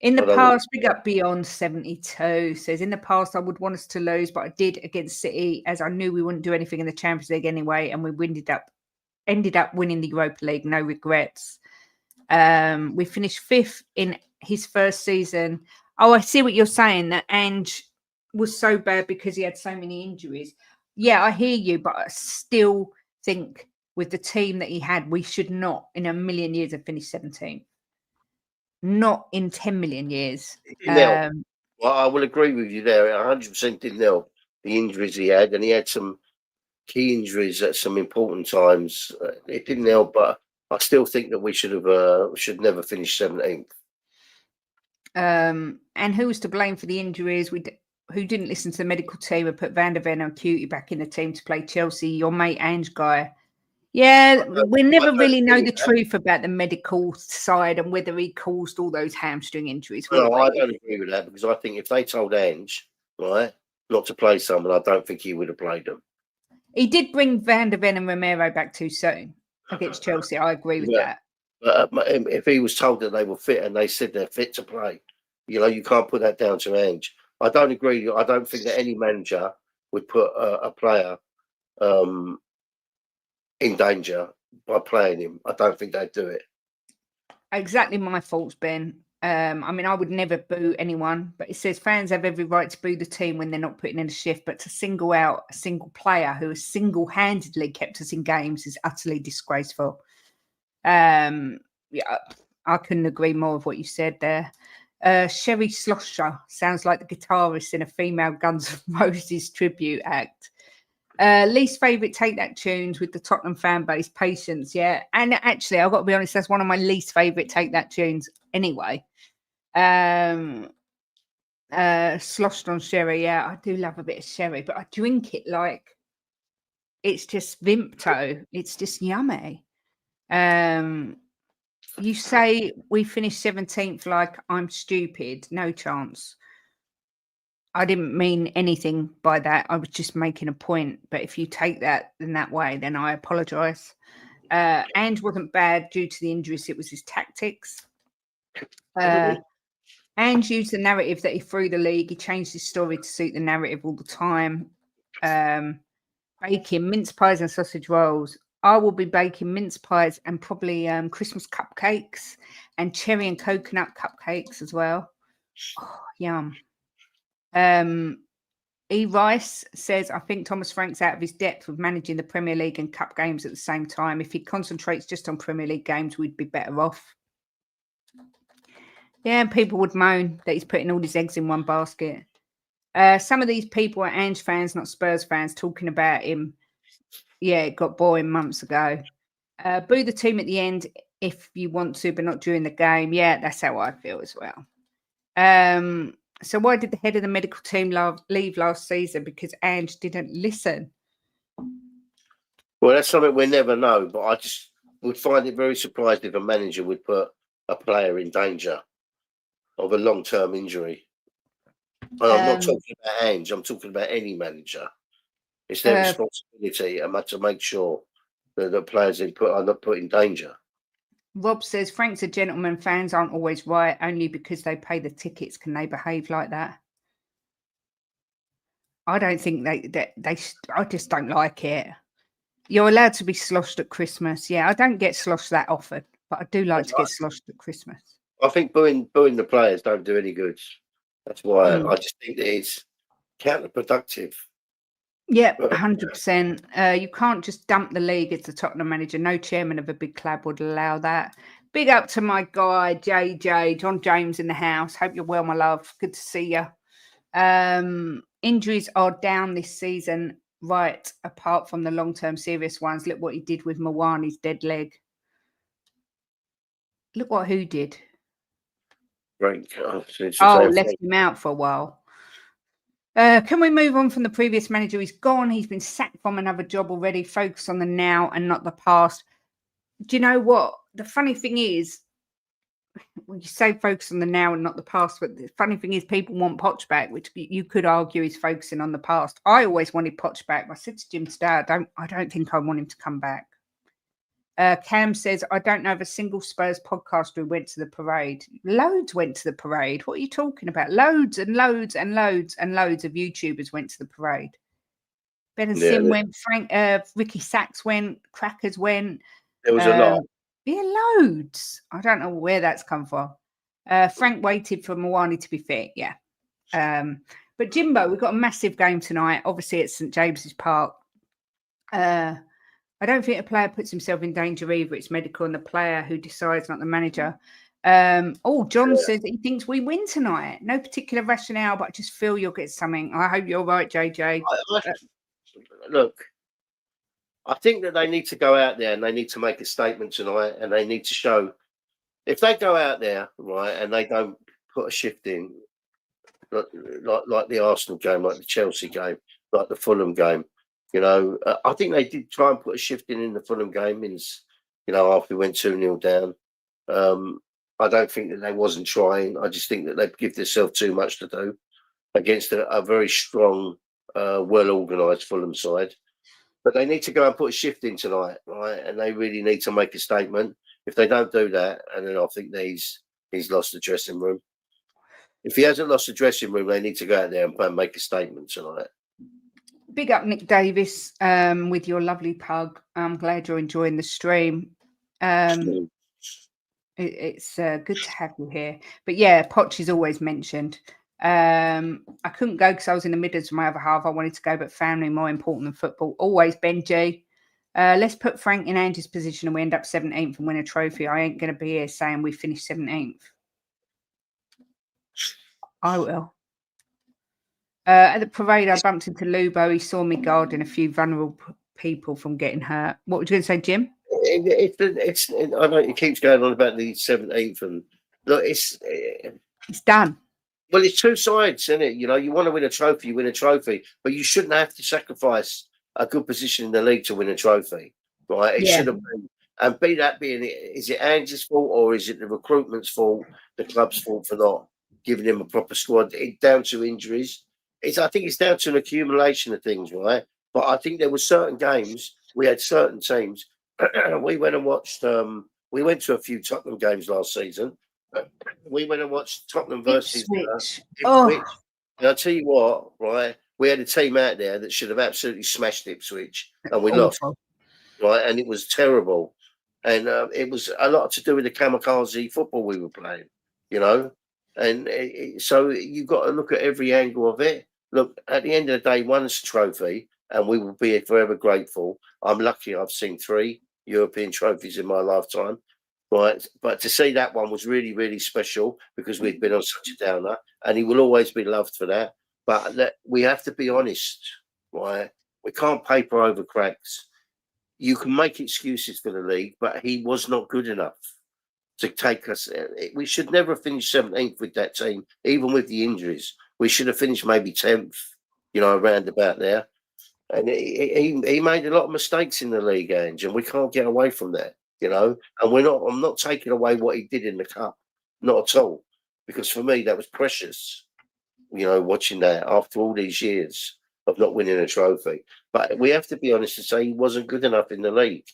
Speaker 2: In the
Speaker 3: I don't know.
Speaker 2: past, big up Beyond 72 says, in the past, I would want us to lose, but I did against City as I knew we wouldn't do anything in the Champions League anyway, and we ended up winning the Europa League. No regrets. We finished 5th in his first season. Oh, I see what you're saying, that Ange was so bad because he had so many injuries. Yeah, I hear you, but I still think with the team that he had, we should not in a million years have finished 17th. Not in 10 million years.
Speaker 3: Didn't help. Well, I will agree with you there. 100% didn't help the injuries he had, and he had some key injuries at some important times. It didn't help, but I still think that we should never finish 17th.
Speaker 2: And who was to blame for the injuries? Who didn't listen to the medical team and put Van der Ven and Cutie back in the team to play Chelsea? Your mate Ange guy. Yeah, we never really know the truth about the medical side and whether he caused all those hamstring injuries.
Speaker 3: No, I don't agree with that, because I think if they told Ange, right, not to play someone, I don't think he would have played them.
Speaker 2: He did bring Van der Ven and Romero back too soon against Chelsea. I agree with that.
Speaker 3: But if he was told that they were fit and they said they're fit to play, you can't put that down to Ange. I don't agree. I don't think that any manager would put a player in danger by playing him. I don't think they'd do it.
Speaker 2: Exactly my thoughts, Ben. I mean, I would never boo anyone, but it says fans have every right to boo the team when they're not putting in a shift, but to single out a single player who has single-handedly kept us in games is utterly disgraceful. Yeah, I couldn't agree more with what you said there. Sherry Slosher sounds like the guitarist in a female Guns N' Roses tribute act. Least favourite Take That tunes with the Tottenham fan base, Patience, yeah. And actually, I've got to be honest, that's one of my least favourite Take That tunes anyway. Sloshed on sherry, yeah, I do love a bit of sherry, but I drink it like it's just Vimto. It's just yummy. You say we finished 17th like I'm stupid. No chance. I didn't mean anything by that. I was just making a point. But if you take that in that way, then I apologise. Ange wasn't bad due to the injuries. It was his tactics. Ange used the narrative that he threw the league. He changed his story to suit the narrative all the time. Baking mince pies and sausage rolls. I will be baking mince pies and probably Christmas cupcakes and cherry and coconut cupcakes as well. Oh, yum. E. Rice says, I think Thomas Frank's out of his depth with managing the Premier League and Cup games at the same time. If he concentrates just on Premier League games, we'd be better off. Yeah, and people would moan that he's putting all his eggs in one basket. Some of these people are Ange fans, not Spurs fans, talking about him. Yeah, it got boring months ago. Boo the team at the end if you want to, but not during the game. Yeah, that's how I feel as well. So why did the head of the medical team leave last season? Because Ange didn't listen.
Speaker 3: Well, that's something we'll never know, but I just would find it very surprised if a manager would put a player in danger of a long-term injury. And I'm not talking about Ange, I'm talking about any manager. It's their responsibility to make sure that the players are not put in danger.
Speaker 2: Rob says, Frank's a gentleman. Fans aren't always right. Only because they pay the tickets can they behave like that. I don't think they I just don't like it. You're allowed to be sloshed at Christmas. Yeah, I don't get sloshed that often, but I do like to get sloshed at Christmas.
Speaker 3: I think booing the players don't do any good. That's why I just think that it's counterproductive.
Speaker 2: Yeah, 100%. You can't just dump the league as the Tottenham manager. No chairman of a big club would allow that. Big up to my guy, JJ, John James in the house. Hope you're well, my love. Good to see you. Injuries are down this season, right, apart from the long-term serious ones. Look what he did with Mawani's dead leg. Look what who did.
Speaker 3: Frank.
Speaker 2: Left him out for a while. Can we move on from the previous manager? He's gone. He's been sacked from another job already. Focus on the now and not the past. Do you know what? The funny thing is, when you say focus on the now and not the past, but the funny thing is people want Poch back, which you could argue is focusing on the past. I always wanted Poch back. I said to Jim today, I don't think I want him to come back. Cam says, I don't know of a single Spurs podcast who went to the parade. Loads went to the parade. What are you talking about? Loads and loads and loads and loads of YouTubers went to the parade. Ben and Sim went, Ricky Sachs went, Crackers went.
Speaker 3: There was a lot.
Speaker 2: Yeah, loads. I don't know where that's come from. Frank waited for Mawani to be fit. Yeah. But Jimbo, we've got a massive game tonight. Obviously, it's St James's Park. I don't think a player puts himself in danger either. It's medical and the player who decides, not the manager. John says he thinks we win tonight. No particular rationale, but I just feel you'll get something. I hope you're right, JJ.
Speaker 3: Look, I think that they need to go out there and they need to make a statement tonight, and they need to show, if they go out there, right, and they don't put a shift in, like the Arsenal game, like the Chelsea game, like the Fulham game, I think they did try and put a shift in the Fulham game, after we went 2-0 down. I don't think that they wasn't trying. I just think that they've given themselves too much to do against a very strong, well-organised Fulham side. But they need to go and put a shift in tonight, right? And they really need to make a statement. If they don't do that, and then I think that he's lost the dressing room. If he hasn't lost the dressing room, they need to go out there and make a statement tonight.
Speaker 2: Big up Nick Davis with your lovely pug. I'm glad you're enjoying the stream. It's good to have you here. But yeah, Poch is always mentioned. I couldn't go because I was in the Midlands with my other half. I wanted to go, but family more important than football. Always Benji. Let's put Frank in Andy's position and we end up 17th and win a trophy. I ain't going to be here saying we finished 17th. I will. At the parade, I bumped into Lubo. He saw me guarding a few vulnerable people from getting hurt. What were you going to say, Jim?
Speaker 3: I know it keeps going on about the 17th, and look, it's
Speaker 2: done.
Speaker 3: Well, it's two sides, isn't it? You want to win a trophy, you win a trophy, but you shouldn't have to sacrifice a good position in the league to win a trophy, right? It should have been, and is it Ange's fault or is it the recruitment's fault, the club's fault for not giving him a proper squad? Down to injuries. I think it's down to an accumulation of things, right? But I think there were certain games, we had certain teams. We went and watched. We went to a few Tottenham games last season. We went and watched Tottenham versus Ipswich. And I'll tell you what, right? We had a team out there that should have absolutely smashed Ipswich, and we lost, right? And it was terrible, and it was a lot to do with the kamikaze football we were playing, And so you've got to look at every angle of it. Look, at the end of the day, one's a trophy, and we will be forever grateful. I'm lucky I've seen 3 European trophies in my lifetime, right? But to see that one was really, really special because we'd been on such a downer, and he will always be loved for that. But we have to be honest, right? We can't paper over cracks. You can make excuses for the league, but he was not good enough to take us. We should never finish 17th with that team, even with the injuries. We should have finished maybe 10th, around about there. And he made a lot of mistakes in the league, Ange, and we can't get away from that, And I'm not taking away what he did in the cup, not at all, because for me that was precious, watching that after all these years of not winning a trophy. But we have to be honest and say he wasn't good enough in the league.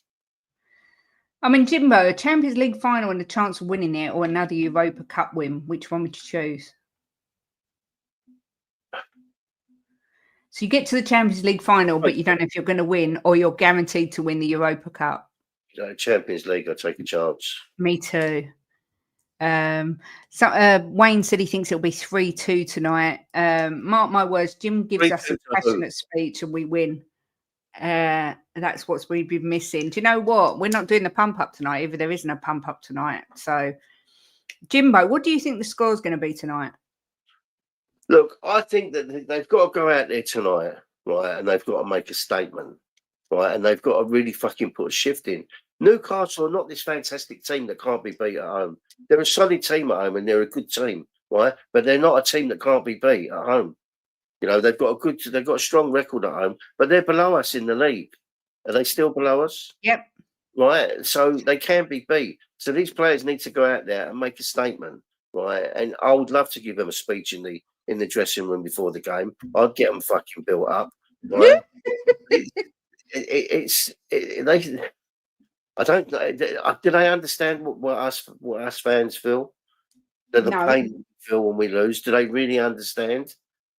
Speaker 2: I mean, Jimbo, a Champions League final and a chance of winning it, or another Europa Cup win, which one would you choose? So you get to the Champions League final, but you don't know if you're going to win or you're guaranteed to win the Europa Cup.
Speaker 3: Champions League, I'll take a chance.
Speaker 2: Me too. Wayne said he thinks it'll be 3-2 tonight. Mark my words, Jim gives us a passionate speech and we win. That's what we've been missing. Do you know what? We're not doing the pump up tonight either. There isn't a pump up tonight. So, Jimbo, what do you think the score's going to be tonight?
Speaker 3: Look, I think that they've got to go out there tonight, right? And they've got to make a statement, right? And they've got to really fucking put a shift in. Newcastle are not this fantastic team that can't be beat at home. They're a solid team at home and they're a good team, right? But they're not a team that can't be beat at home. They've got a strong record at home, but they're below us in the league. Are they still below us?
Speaker 2: Yep.
Speaker 3: Right. So they can be beat. So these players need to go out there and make a statement, right? And I would love to give them a speech in the dressing room before the game. I'd get them fucking built up, right? I don't know. Do they understand what us fans feel? The
Speaker 2: No.
Speaker 3: pain we feel when we lose. Do they really understand?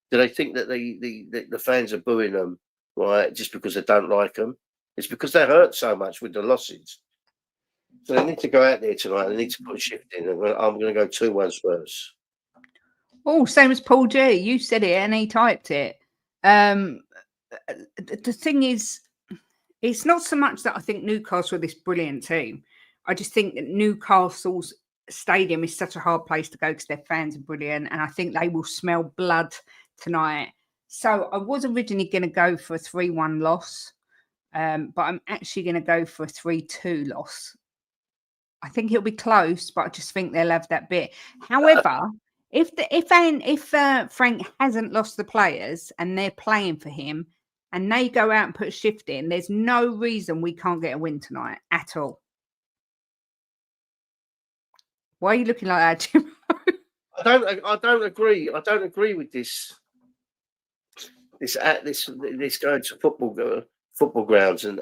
Speaker 3: Do they think that the fans are booing them, right, just because they don't like them? It's because they hurt so much with the losses. So they need to go out there tonight. They need to put a shift in. I'm going to go 2-1 Spurs.
Speaker 2: Oh, same as Paul G. You said it and he typed it. The thing is, it's not so much that I think Newcastle are this brilliant team. I just think that Newcastle's stadium is such a hard place to go because their fans are brilliant, and I think they will smell blood tonight. So I was originally going to go for a 3-1 loss, but I'm actually going to go for a 3-2 loss. I think it'll be close, but I just think they'll have that bit. However, if Frank hasn't lost the players and they're playing for him and they go out and put a shift in, there's no reason we can't get a win tonight at all. Why are you looking like that, Jim?
Speaker 3: I don't agree. I don't agree with this going to football grounds and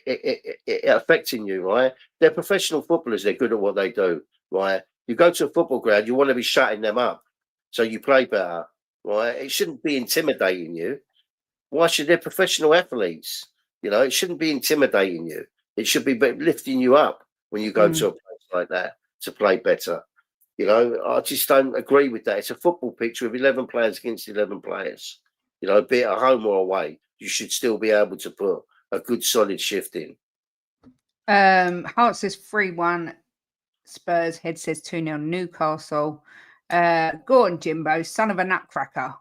Speaker 3: it affecting you, right? They're professional footballers. They're good at what they do, right? You go to a football ground, you want to be shutting them up, so you play better, right? It shouldn't be intimidating you. Why should they're professional athletes? You know, it shouldn't be intimidating you. It should be lifting you up when you go to a place like that to play better. You know, I just don't agree with that. It's a football pitch with 11 players against 11 players. You know, be it at home or away, you should still be able to put a good solid shift in.
Speaker 2: Hart says 3-1 Spurs. Head says 2-0 Newcastle. Go on, Jimbo, son of a nutcracker.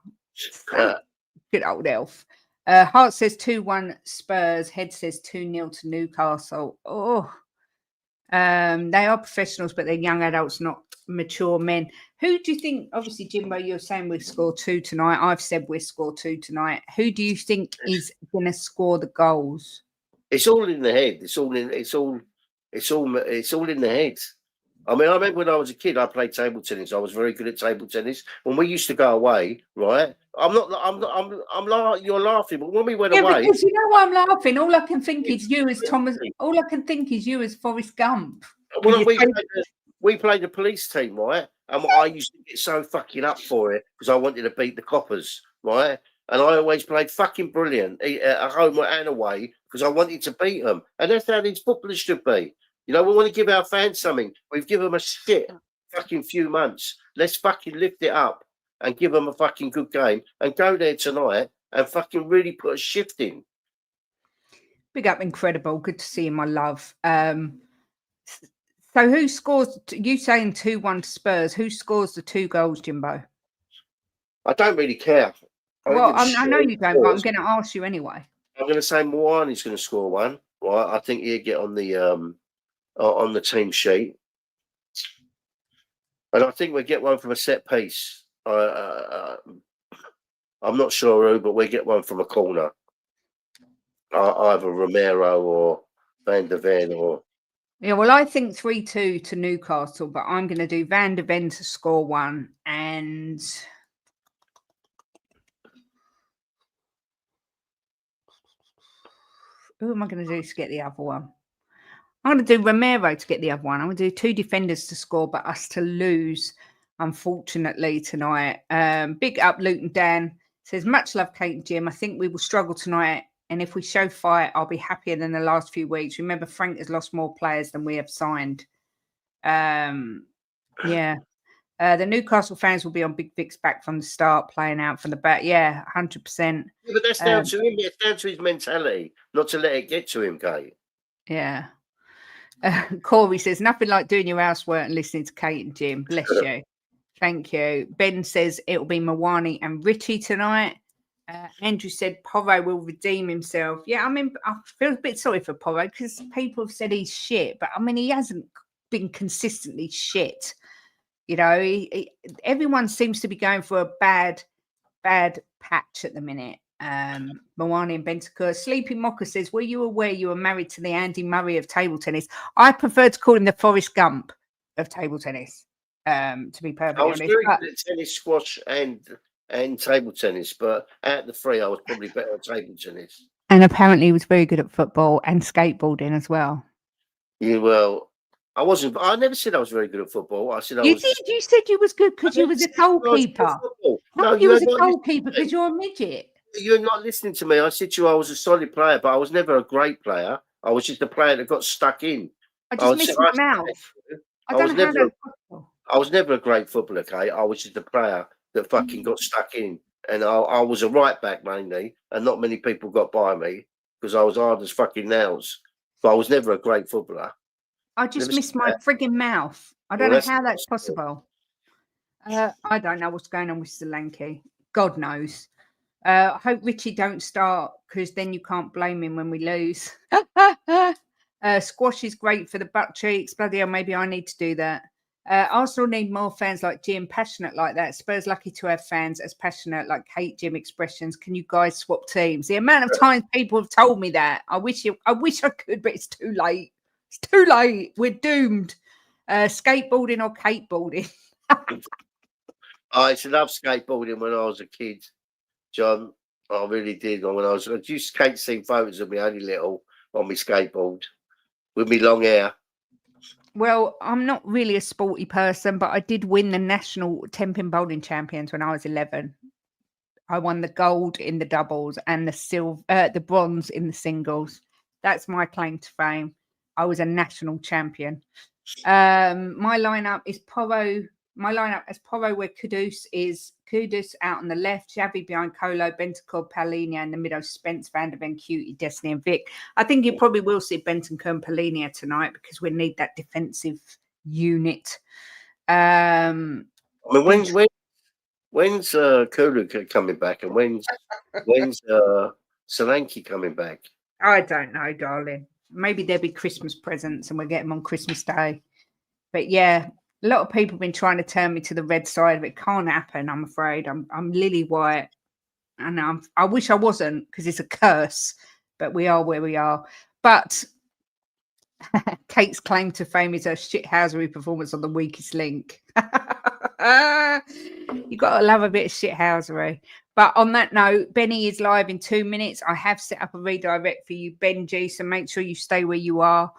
Speaker 2: Good old elf. Hart says 2-1 Spurs. Head says 2-0 to Newcastle. Oh, they are professionals, but they're young adults, not mature men. Who do you think? Obviously, Jimbo, you're saying we'll score 2 tonight. I've said we'll score 2 tonight. Who do you think is going to score the goals?
Speaker 3: It's all in the head. It's all in the head. I mean, I remember when I was a kid, I played table tennis. I was very good at table tennis. When we used to go away, right? You're laughing, but when we went away,
Speaker 2: because you know why I'm laughing. All I can think is you as Thomas. All I can think is you as Forrest Gump.
Speaker 3: Well, we played the police team, right? And I used to get so fucking up for it because I wanted to beat the coppers, right? And I always played fucking brilliant at home and away because I wanted to beat them. And that's how these footballers should be. You know, we want to give our fans something. We've given them a shit fucking few months. Let's fucking lift it up and give them a fucking good game and go there tonight and fucking really put a shift in.
Speaker 2: Big up, incredible. Good to see you, my love. So who scores? You saying 2-1 Spurs? Who scores the 2 goals, Jimbo?
Speaker 3: I don't really care.
Speaker 2: I know you don't, but I'm going to ask you anyway.
Speaker 3: I'm going to say Moani's going to score 1. Right? I think he'll get on the team sheet, and I think we'll get one from a set piece. I'm not sure who, but we get one from a corner. Either Romero or Van der Ven or...
Speaker 2: Yeah, well, I think 3-2 to Newcastle, but I'm going to do Van der Ven to score 1. And who am I going to do to get the other one? I'm going to do Romero to get the other one. I'm going to do 2 defenders to score, but us to lose, unfortunately, tonight. Big up, Luton Dan. Says, much love, Kate and Jim. I think we will struggle tonight. And if we show fight, I'll be happier than the last few weeks. Remember, Frank has lost more players than we have signed. Yeah. The Newcastle fans will be on Big Vic's back from the start, playing out from the back. Yeah, 100%.
Speaker 3: Yeah, but that's down to him. It's down to his mentality, not to let it get to him, Kate.
Speaker 2: Yeah. Corey says, nothing like doing your housework and listening to Kate and Jim. Bless you. Thank you. Ben says it'll be Mawani and Richie tonight. Andrew said Porro will redeem himself. Yeah, I mean, I feel a bit sorry for Porro because people have said he's shit, but I mean, he hasn't been consistently shit. You know, everyone seems to be going for a bad patch at the minute. Mawani and Bentancur. Sleepy Mocker says, were you aware you were married to the Andy Murray of table tennis? I prefer to call him the Forrest Gump of table tennis, to be perfectly honest.
Speaker 3: I was very good at tennis, squash and table tennis, but out of the 3, I was probably better at table tennis.
Speaker 2: And apparently he was very good at football and skateboarding as well.
Speaker 3: Yeah, well, I wasn't. I never said I was very good at football. I said I
Speaker 2: You
Speaker 3: was.
Speaker 2: did. You said you was good
Speaker 3: I
Speaker 2: because you
Speaker 3: never
Speaker 2: was a
Speaker 3: said I was good at
Speaker 2: goalkeeper.
Speaker 3: football.
Speaker 2: No,
Speaker 3: No,
Speaker 2: you
Speaker 3: you're
Speaker 2: was a
Speaker 3: not listening
Speaker 2: goalkeeper
Speaker 3: to me.
Speaker 2: because you're a midget.
Speaker 3: You're not listening to me. I said to you I was a solid player, but I was never a great player. I was just a player that got stuck in.
Speaker 2: I
Speaker 3: I
Speaker 2: just
Speaker 3: was.
Speaker 2: missed my mouth. I
Speaker 3: I
Speaker 2: don't
Speaker 3: was
Speaker 2: know how
Speaker 3: never.
Speaker 2: that's possible.
Speaker 3: I was never a great footballer, Kate. I was just a player that fucking got stuck in, and I was a right back mainly, and not many people got by me because I was hard as fucking nails. But I was never a great footballer.
Speaker 2: I just
Speaker 3: Never said
Speaker 2: missed my
Speaker 3: that.
Speaker 2: frigging mouth. I don't
Speaker 3: Well,
Speaker 2: know
Speaker 3: that's
Speaker 2: how that's
Speaker 3: impossible.
Speaker 2: possible. I don't know what's going on with Solanke. God knows. I hope Richie don't start because then you can't blame him when we lose. Squash is great for the butt cheeks. Bloody hell, maybe I need to do that. Arsenal need more fans like Jim, passionate like that. Spurs lucky to have fans as passionate like Kate Jim expressions. Can you guys swap teams? The amount of times people have told me that. I wish I could, but it's too late. It's too late. We're doomed. Skateboarding or kiteboarding.
Speaker 3: I used to love skateboarding when I was a kid, John. I really did. When I used to see photos of me only little on my skateboard with me long hair.
Speaker 2: Well, I'm not really a sporty person, but I did win the national 10-pin bowling champions when I was 11. I won the gold in the doubles and the bronze in the singles. That's my claim to fame. I was a national champion. My lineup is Porro. My lineup as Porro, where Kudus out on the left, Xavi behind Colo, Bentancur, Palhinha in the middle, Spence, Van der Ven, Cutie, Destiny, and Vic. I think you probably will see Bentancur and Palhinha tonight because we need that defensive unit.
Speaker 3: I mean, when's Kulu coming back, and when's Solanke coming back?
Speaker 2: I don't know, darling. Maybe there'll be Christmas presents and we'll get them on Christmas Day. But yeah, a lot of people have been trying to turn me to the red side of it. Can't happen, I'm afraid. I'm lily white, and I wish I wasn't because it's a curse. But we are where we are. But Kate's claim to fame is her shithousery performance on The Weakest Link. You got to love a bit of shithousery. But on that note, Benny is live in 2 minutes. I have set up a redirect for you, Benji, so make sure you stay where you are.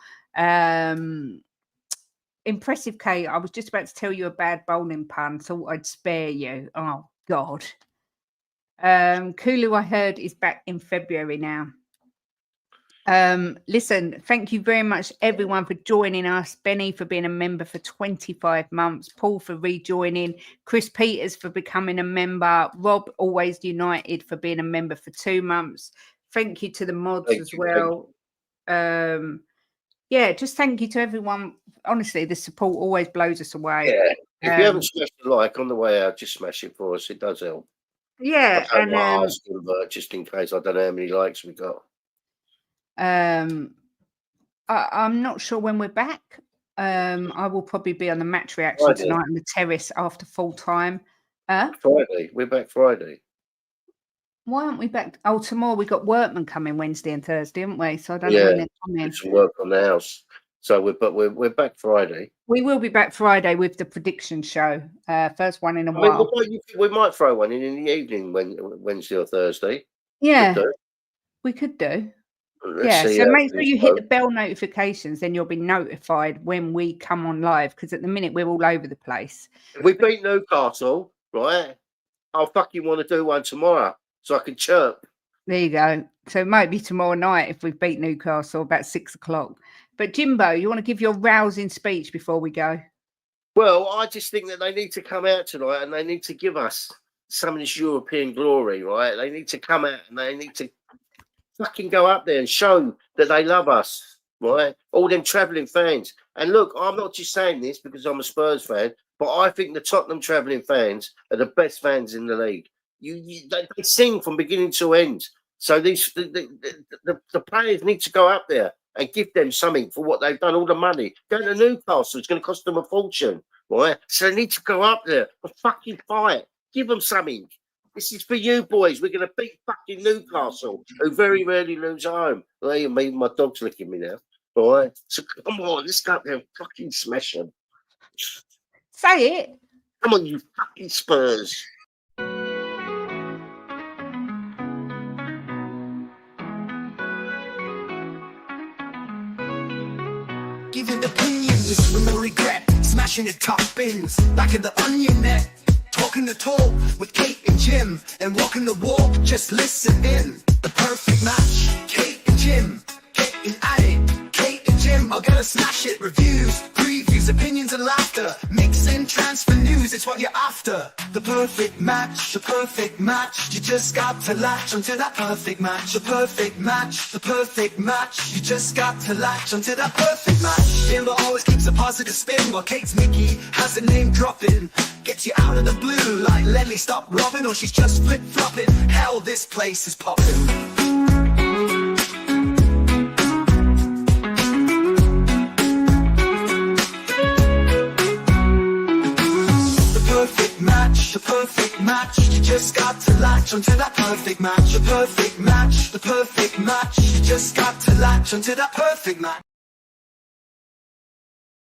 Speaker 2: Impressive, Kate. I was just about to tell you a bad bowling pun. Thought I'd spare you. Oh, God. Kulu, I heard, is back in February now. Listen, thank you very much, everyone, for joining us. Benny for being a member for 25 months. Paul for rejoining. Chris Peters for becoming a member. Rob, always united, for being a member for 2 months. Thank you to the mods as well. Yeah, just thank you to everyone. Honestly, the support always blows us away.
Speaker 3: Yeah. If you haven't smashed the like on the way out, just smash it for us. It does help.
Speaker 2: Yeah,
Speaker 3: I don't want to ask them, but just in case, I don't know how many likes we got.
Speaker 2: I'm not sure when we're back. I will probably be on the match reaction tonight on the terrace after full time.
Speaker 3: Friday. We're back Friday.
Speaker 2: Why aren't we back? Oh, tomorrow we got workmen coming Wednesday and Thursday, haven't we? So I don't know when they're coming.
Speaker 3: Do some work on the house. So we're back Friday.
Speaker 2: We will be back Friday with the prediction show. First one in a while.
Speaker 3: We might throw one in the evening, Wednesday or Thursday.
Speaker 2: Yeah, we could do. So make sure you hit the bell notifications, then you'll be notified when we come on live. Because at the minute we're all over the place.
Speaker 3: If we beat Newcastle, right? I'll fucking want to do one tomorrow so I can chirp.
Speaker 2: There you go. So it might be tomorrow night if we beat Newcastle about 6 o'clock. But Jimbo, you want to give your rousing speech before we go?
Speaker 3: Well, I just think that they need to come out tonight and they need to give us some of this European glory, right? They need to come out and they need to fucking go up there and show that they love us, right? All them travelling fans. And look, I'm not just saying this because I'm a Spurs fan, but I think the Tottenham travelling fans are the best fans in the league. They sing from beginning to end. So the players need to go up there and give them something for what they've done, all the money. Going to Newcastle, it's going to cost them a fortune, right? So they need to go up there and fucking fight. Give them something. This is for you boys. We're going to beat fucking Newcastle, who very rarely lose at home. Well, my dog's licking me now, all right? So come on, let's go up there and fucking smash them.
Speaker 2: Say it.
Speaker 3: Come on, you fucking Spurs.
Speaker 1: smashing the toppings. Back in the onion net, talking the talk with Kate and Jim, and walking the walk, just listen in. The perfect match, Kate and Jim, getting at it. Kate and Jim are gonna smash it. Reviews, previews, opinions and laughter. Mix and transfer news, it's what you're after. The perfect match, the perfect match. You just got to latch onto that perfect match. The perfect match, the perfect match. You just got to latch onto that perfect match. Jimbo always keeps a positive spin, while Kate's Mickey has the name dropping. Gets you out of the blue like Lenny stop robbing, or she's just flip-flopping. Hell, this place is popping. The perfect match, you just got to latch onto that perfect match. The perfect match, the perfect match, you just got to latch onto that perfect match.